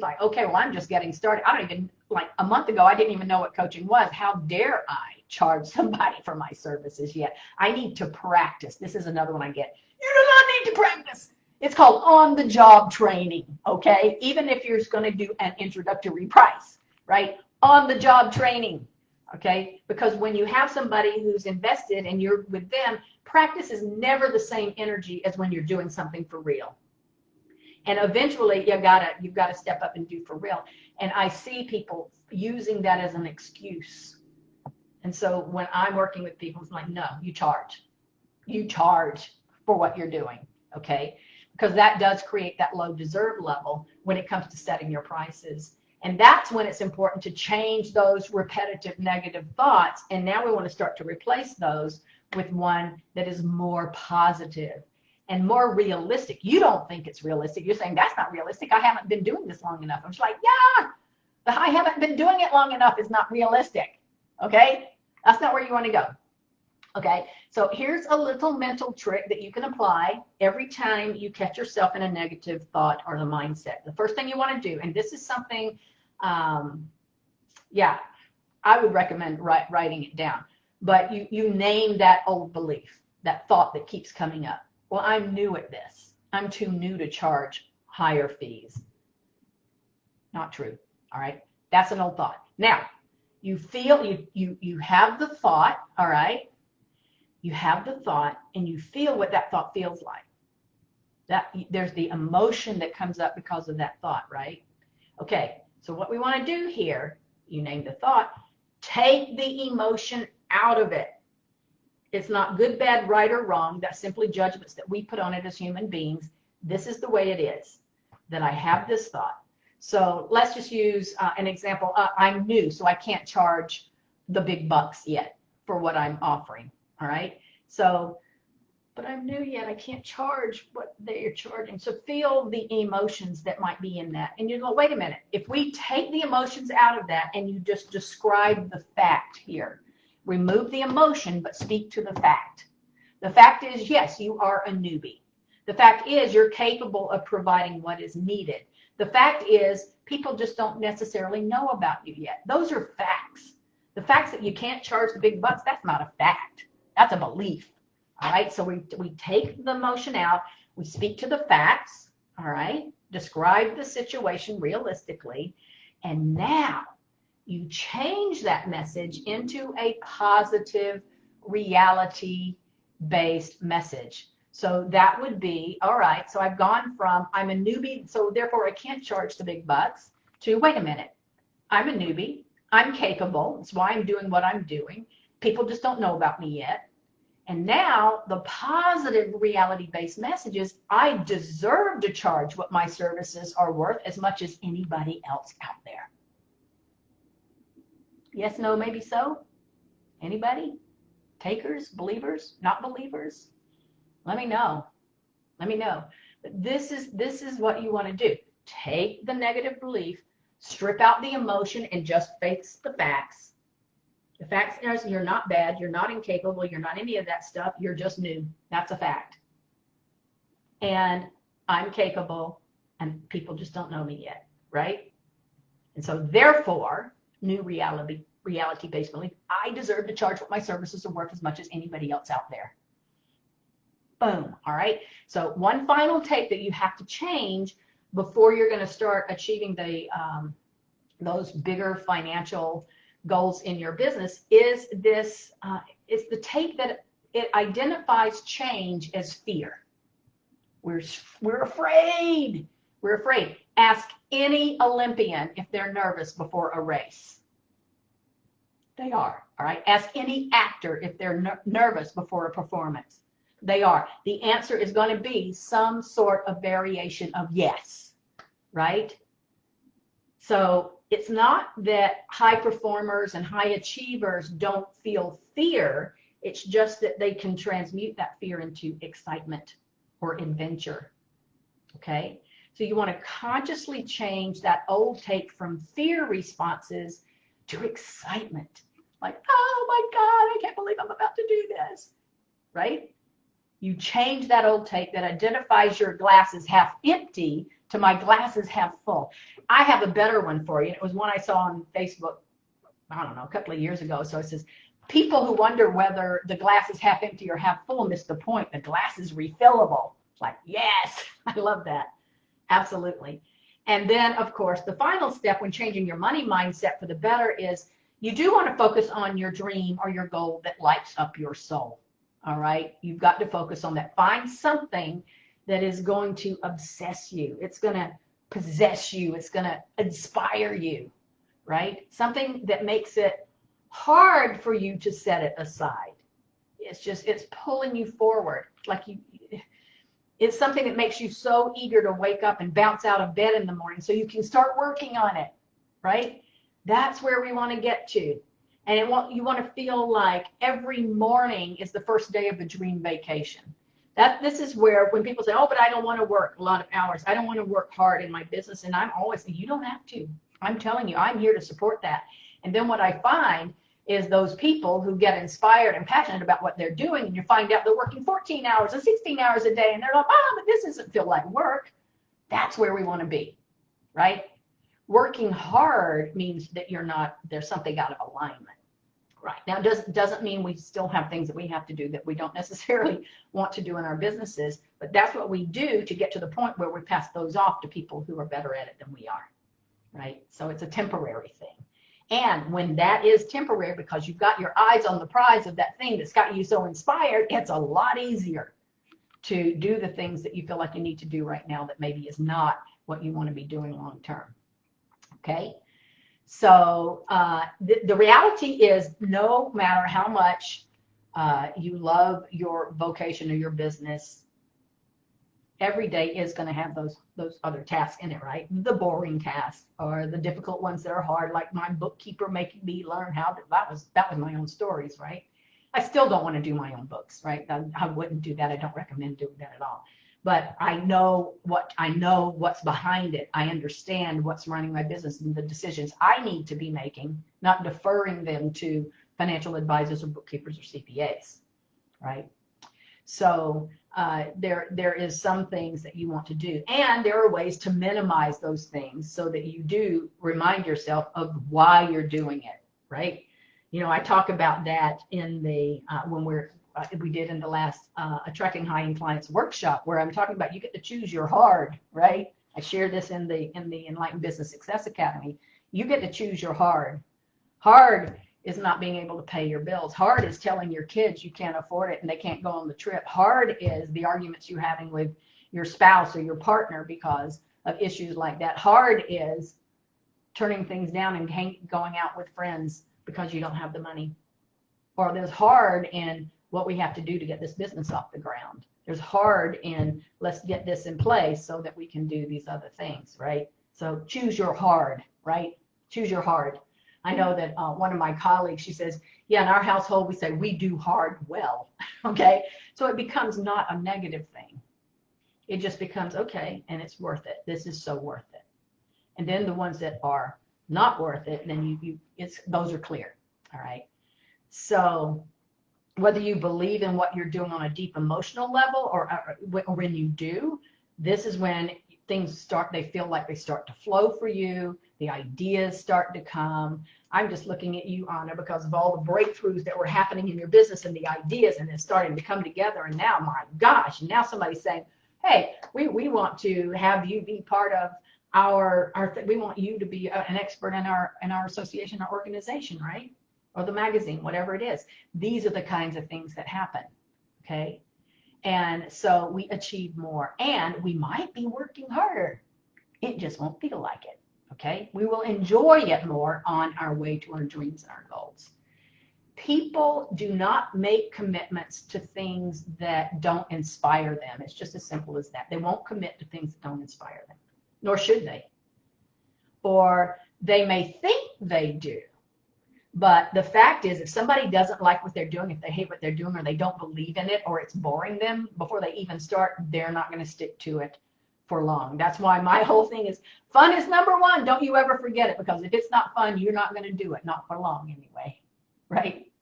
like, okay, well, I'm just getting started. I don't even, like a month ago, I didn't even know what coaching was. How dare I charge somebody for my services yet? I need to practice. This is another one I get. You do not need to practice. It's called on-the-job training, okay? Even if you're going to do an introductory price, right? On-the-job training, okay? Because when you have somebody who's invested and you're with them, practice is never the same energy as when you're doing something for real. And eventually you've got to step up and do for real. And I see people using that as an excuse. And so when I'm working with people, it's like, no, you charge. You charge for what you're doing, okay? Because that does create that low deserve level when it comes to setting your prices. And that's when it's important to change those repetitive negative thoughts. And now we want to start to replace those with one that is more positive and more realistic. You don't think it's realistic. You're saying, that's not realistic. I haven't been doing this long enough. I'm just like, yeah, the I haven't been doing it long enough is not realistic, okay? That's not where you want to go, okay? So here's a little mental trick that you can apply every time you catch yourself in a negative thought or a mindset. The first thing you want to do, and this is something, yeah, I would recommend writing it down, but you name that old belief, that thought that keeps coming up. Well, I'm new at this. I'm too new to charge higher fees. Not true, all right? That's an old thought. Now, you feel, you have the thought, all right? You have the thought and you feel what that thought feels like. There's the emotion that comes up because of that thought, right? Okay, so what we want to do here, you name the thought, take the emotion out of it. It's not good, bad, right, or wrong. That's simply judgments that we put on it as human beings. This is the way it is, that I have this thought. So let's just use an example. I'm new, so I can't charge the big bucks yet. for what I'm offering. All right. So, but I'm new yet. I can't charge what they're charging. So feel the emotions that might be in that. And you go, wait a minute. If we take the emotions out of that and you just describe the fact here, remove the emotion, but speak to the fact. The fact is, yes, you are a newbie. The fact is you're capable of providing what is needed. The fact is people just don't necessarily know about you yet. Those are facts. The facts that you can't charge the big bucks, that's not a fact. That's a belief. All right, so we take the emotion out, we speak to the facts, all right, describe the situation realistically, and now you change that message into a positive reality-based message. So that would be, all right, so I've gone from I'm a newbie, so therefore I can't charge the big bucks, to wait a minute, I'm a newbie, I'm capable, that's why I'm doing what I'm doing, people just don't know about me yet. And now the positive reality-based message is I deserve to charge what my services are worth as much as anybody else out there. Yes, no, maybe so? Anybody? Takers, believers, not believers? Let me know. Let me know. But this is what you want to do. Take the negative belief, strip out the emotion, and just face the facts. The fact is you're not bad, you're not incapable, you're not any of that stuff, you're just new. That's a fact. And I'm capable, and people just don't know me yet, right? And so therefore, new reality-based belief, I deserve to charge what my services are worth as much as anybody else out there. Boom, all right? So one final take that you have to change before you're going to start achieving the those bigger financial goals in your business is this, it's the take that it identifies change as fear. We're afraid. We're afraid. Ask any Olympian if they're nervous before a race. They are, all right? Ask any actor if they're nervous before a performance. They are. The answer is going to be some sort of variation of yes, right? So it's not that high performers and high achievers don't feel fear. It's just that they can transmute that fear into excitement or adventure. Okay? So you want to consciously change that old take from fear responses to excitement. Like, oh my God, I can't believe I'm about to do this. Right? You change that old take that identifies your glass as half empty to my glass is half full. I have a better one for you. It was one I saw on Facebook, I don't know, a couple of years ago. So it says, people who wonder whether the glass is half empty or half full miss the point. The glass is refillable. Like, yes, I love that. Absolutely. And then, of course, the final step when changing your money mindset for the better is you do want to focus on your dream or your goal that lights up your soul. All right? You've got to focus on that. Find something that is going to obsess you. It's going to possess you. It's going to inspire you, right? Something that makes it hard for you to set it aside. It's pulling you forward. Like it's something that makes you so eager to wake up and bounce out of bed in the morning so you can start working on it, right? That's where we want to get to. And you want to feel like every morning is the first day of a dream vacation. This is where when people say, oh, but I don't want to work a lot of hours. I don't want to work hard in my business. And I'm always saying, you don't have to. I'm telling you, I'm here to support that. And then what I find is those people who get inspired and passionate about what they're doing, and you find out they're working 14 hours and 16 hours a day, and they're like, oh, but this doesn't feel like work. That's where we want to be, right? Working hard means that there's something out of alignment. Right. Now, it doesn't mean we still have things that we have to do that we don't necessarily want to do in our businesses, but that's what we do to get to the point where we pass those off to people who are better at it than we are, right? So it's a temporary thing. And when that is temporary, because you've got your eyes on the prize of that thing that's got you so inspired, it's a lot easier to do the things that you feel like you need to do right now that maybe is not what you want to be doing long term, okay? So the reality is no matter how much you love your vocation or your business, every day is going to have those other tasks in it, right? The boring tasks or the difficult ones that are hard, like my bookkeeper making me learn how to, that was my own stories, right? I still don't want to do my own books, right? I wouldn't do that. I don't recommend doing that at all. But I know what's behind it. I understand what's running my business and the decisions I need to be making, not deferring them to financial advisors or bookkeepers or CPAs, right? So there is some things that you want to do, and there are ways to minimize those things so that you do remind yourself of why you're doing it, right? You know, I talk about that in the when we did in the last Attracting High-End Clients workshop, where I'm talking about you get to choose your hard, right? I share this in the Enlightened Business Success Academy. You get to choose your hard. Hard is not being able to pay your bills. Hard is telling your kids you can't afford it and they can't go on the trip. Hard is the arguments you're having with your spouse or your partner because of issues like that. Hard is turning things down and going out with friends because you don't have the money. Or there's hard in what we have to do to get this business off the ground. There's hard in let's get this in place so that we can do these other things, right? So choose your hard, right? Choose your hard. I know that one of my colleagues, she says, yeah, in our household, we say we do hard well, okay? So it becomes not a negative thing. It just becomes, okay, and it's worth it. This is so worth it. And then the ones that are not worth it, then those are clear, all right? So whether you believe in what you're doing on a deep emotional level or when you do, this is when things they feel like they start to flow for you. The ideas start to come. I'm just looking at you, Anna, because of all the breakthroughs that were happening in your business and the ideas, and it's starting to come together. And now, my gosh, now somebody's saying, hey, we want to have you be part of we want you to be an expert in our association, our organization, right? Or the magazine, whatever it is. These are the kinds of things that happen, okay? And so we achieve more, and we might be working harder. It just won't feel like it, okay? We will enjoy it more on our way to our dreams and our goals. People do not make commitments to things that don't inspire them. It's just as simple as that. They won't commit to things that don't inspire them, nor should they. Or they may think they do. But the fact is, if somebody doesn't like what they're doing, if they hate what they're doing, or they don't believe in it, or it's boring them before they even start, they're not going to stick to it for long. That's why my whole thing is fun is number one. Don't you ever forget it, because if it's not fun, you're not going to do it, not for long anyway, right?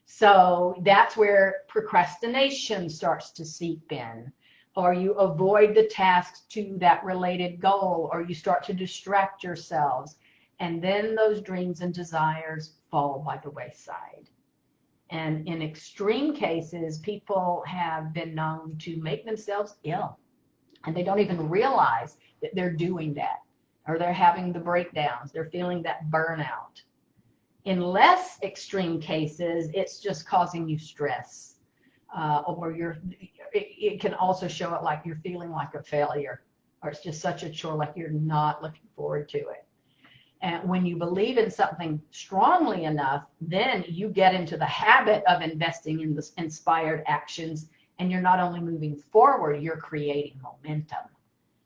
So that's where procrastination starts to seep in, or you avoid the tasks to that related goal, or you start to distract yourselves. And then those dreams and desires fall by the wayside. And in extreme cases, people have been known to make themselves ill. And they don't even realize that they're doing that, or they're having the breakdowns. They're feeling that burnout. In less extreme cases, it's just causing you stress. Or it can also show it like you're feeling like a failure, or it's just such a chore, like you're not looking forward to it. And when you believe in something strongly enough, then you get into the habit of investing in the inspired actions, and you're not only moving forward, you're creating momentum.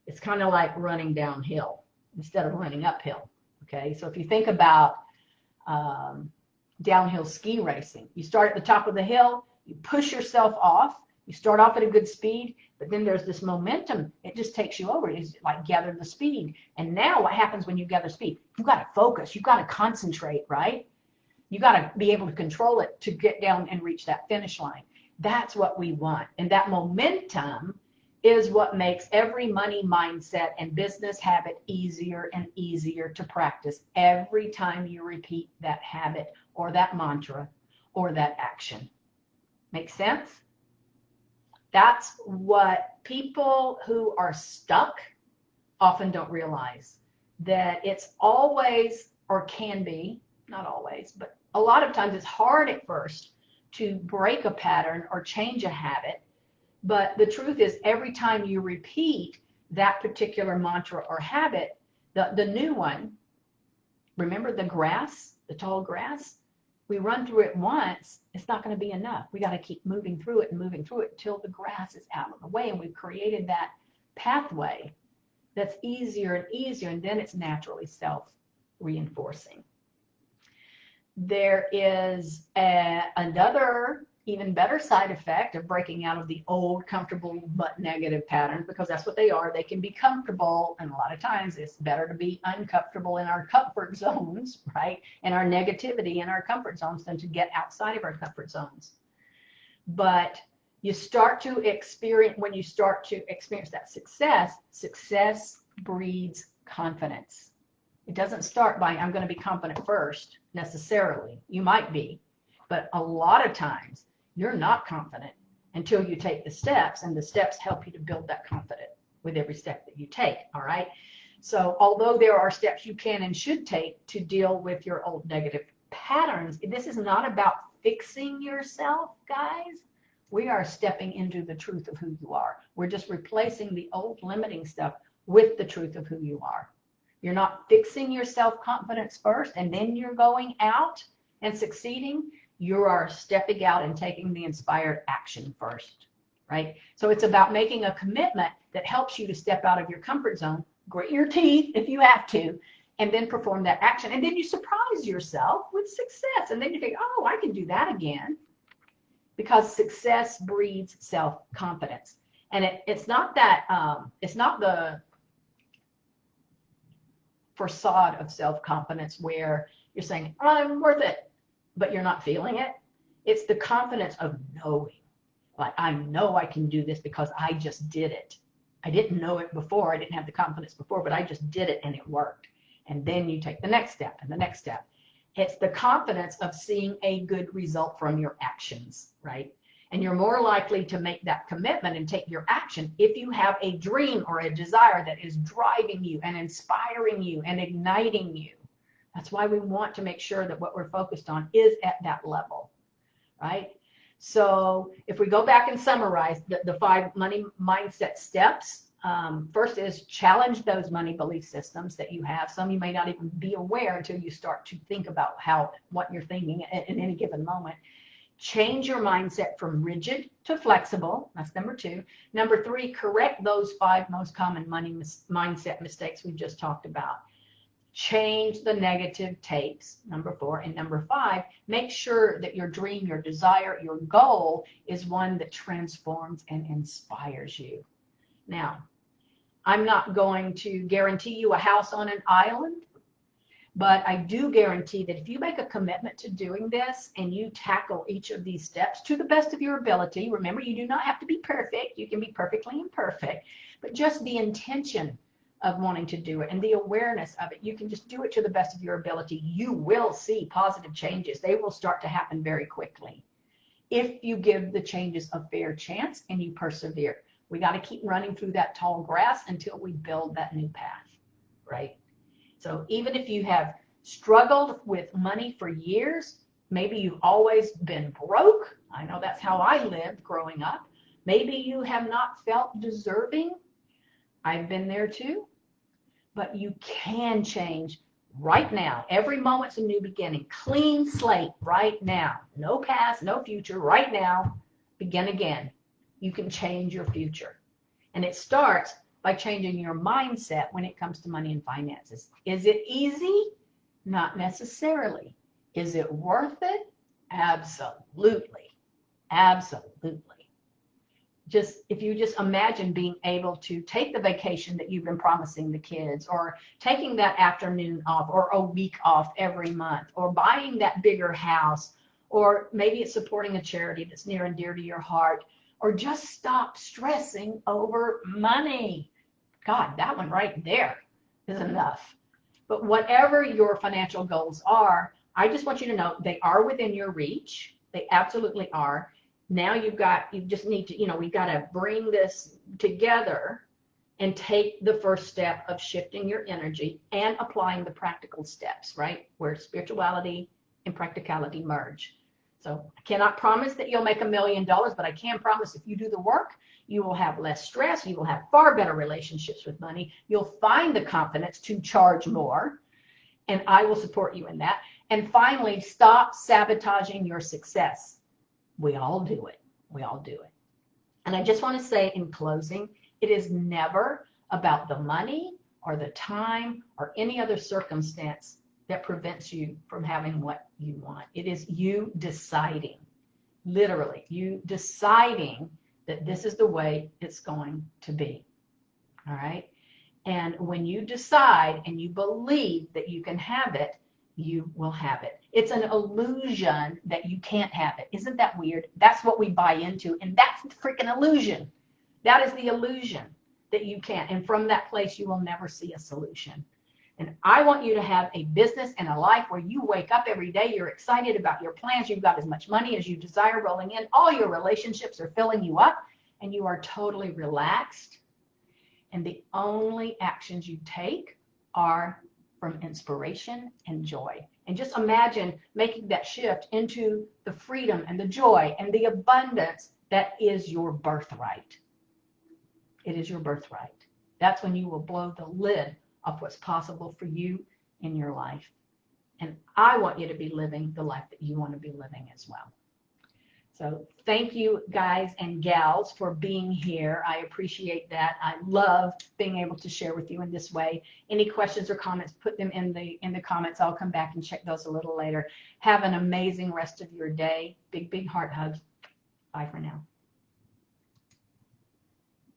It's kind of like running downhill instead of running uphill, okay? So if you think about downhill ski racing, you start at the top of the hill, you push yourself off, you start off at a good speed, but then there's this momentum. It just takes you over. It's like gather the speed. And now what happens when you gather speed? You've got to focus. You've got to concentrate, right? You got to be able to control it to get down and reach that finish line. That's what we want. And that momentum is what makes every money mindset and business habit easier and easier to practice every time you repeat that habit or that mantra or that action. Make sense? That's what people who are stuck often don't realize, that it's always, or can be, not always, but a lot of times it's hard at first to break a pattern or change a habit. But the truth is, every time you repeat that particular mantra or habit, the new one, remember the grass, the tall grass? We run through it once, it's not going to be enough. We got to keep moving through it until the grass is out of the way. And we've created that pathway that's easier and easier, and then it's naturally self-reinforcing. There is another even better side effect of breaking out of the old comfortable but negative patterns, because that's what they are. They can be comfortable, and a lot of times it's better to be uncomfortable in our comfort zones, right? And our negativity in our comfort zones than to get outside of our comfort zones. But you start to experience, when you start to experience that success breeds confidence. It doesn't start by, I'm going to be confident first, necessarily. You might be, but a lot of times you're not confident until you take the steps, and the steps help you to build that confidence with every step that you take, all right? So although there are steps you can and should take to deal with your old negative patterns, this is not about fixing yourself, guys. We are stepping into the truth of who you are. We're just replacing the old limiting stuff with the truth of who you are. You're not fixing your self-confidence first and then you're going out and succeeding. You are stepping out and taking the inspired action first, right? So it's about making a commitment that helps you to step out of your comfort zone, grit your teeth if you have to, and then perform that action. And then you surprise yourself with success. And then you think, oh, I can do that again. Because success breeds self-confidence. And it's not that, it's not the facade of self-confidence where you're saying, I'm worth it, but you're not feeling it. It's the confidence of knowing, like, I know I can do this because I just did it. I didn't know it before. I didn't have the confidence before, but I just did it and it worked. And then you take the next step and the next step. It's the confidence of seeing a good result from your actions, right? And you're more likely to make that commitment and take your action if you have a dream or a desire that is driving you and inspiring you and igniting you. That's why we want to make sure that what we're focused on is at that level, right? So if we go back and summarize the 5 money mindset steps, first is challenge those money belief systems that you have. Some you may not even be aware until you start to think about what you're thinking in any given moment. Change your mindset from rigid to flexible. That's number 2. Number 3, correct those 5 most common money mindset mistakes we just talked about. Change the negative tapes, number 4. And number 5, make sure that your dream, your desire, your goal is one that transforms and inspires you. Now, I'm not going to guarantee you a house on an island, but I do guarantee that if you make a commitment to doing this and you tackle each of these steps to the best of your ability, remember, you do not have to be perfect. You can be perfectly imperfect, but just the intention of wanting to do it and the awareness of it, you can just do it to the best of your ability. You will see positive changes. They will start to happen very quickly if you give the changes a fair chance and you persevere. We got to keep running through that tall grass until we build that new path, right? So even if you have struggled with money for years, maybe you've always been broke. I know that's how I lived growing up. Maybe you have not felt deserving. I've been there too. But you can change right now. Every moment's a new beginning. Clean slate right now. No past, no future. Right now, begin again. You can change your future. And it starts by changing your mindset when it comes to money and finances. Is it easy? Not necessarily. Is it worth it? Absolutely. Absolutely. If you just imagine being able to take the vacation that you've been promising the kids, or taking that afternoon off, or a week off every month, or buying that bigger house, or maybe it's supporting a charity that's near and dear to your heart, or just stop stressing over money. God, that one right there is enough. But whatever your financial goals are, I just want you to know they are within your reach. They absolutely are. Now you just need to, we've got to bring this together and take the first step of shifting your energy and applying the practical steps, right? Where spirituality and practicality merge. So I cannot promise that you'll make $1 million, but I can promise if you do the work, you will have less stress. You will have far better relationships with money. You'll find the confidence to charge more, and I will support you in that. And finally, stop sabotaging your success. We all do it. We all do it. And I just want to say in closing, it is never about the money or the time or any other circumstance that prevents you from having what you want. It is you deciding, literally, you deciding that this is the way it's going to be. All right? And when you decide and you believe that you can have it, you will have it. It's an illusion that you can't have it. Isn't that weird? That's what we buy into, and that's the freaking illusion. That is the illusion that you can't. And from that place, you will never see a solution. And I want you to have a business and a life where you wake up every day, you're excited about your plans, you've got as much money as you desire rolling in, all your relationships are filling you up, and you are totally relaxed. And the only actions you take are from inspiration and joy. And just imagine making that shift into the freedom and the joy and the abundance that is your birthright. It is your birthright. That's when you will blow the lid of what's possible for you in your life. And I want you to be living the life that you want to be living as well. So thank you guys and gals for being here. I appreciate that. I love being able to share with you in this way. Any questions or comments, put them in the comments. I'll come back and check those a little later. Have an amazing rest of your day. Big, big heart hugs. Bye for now.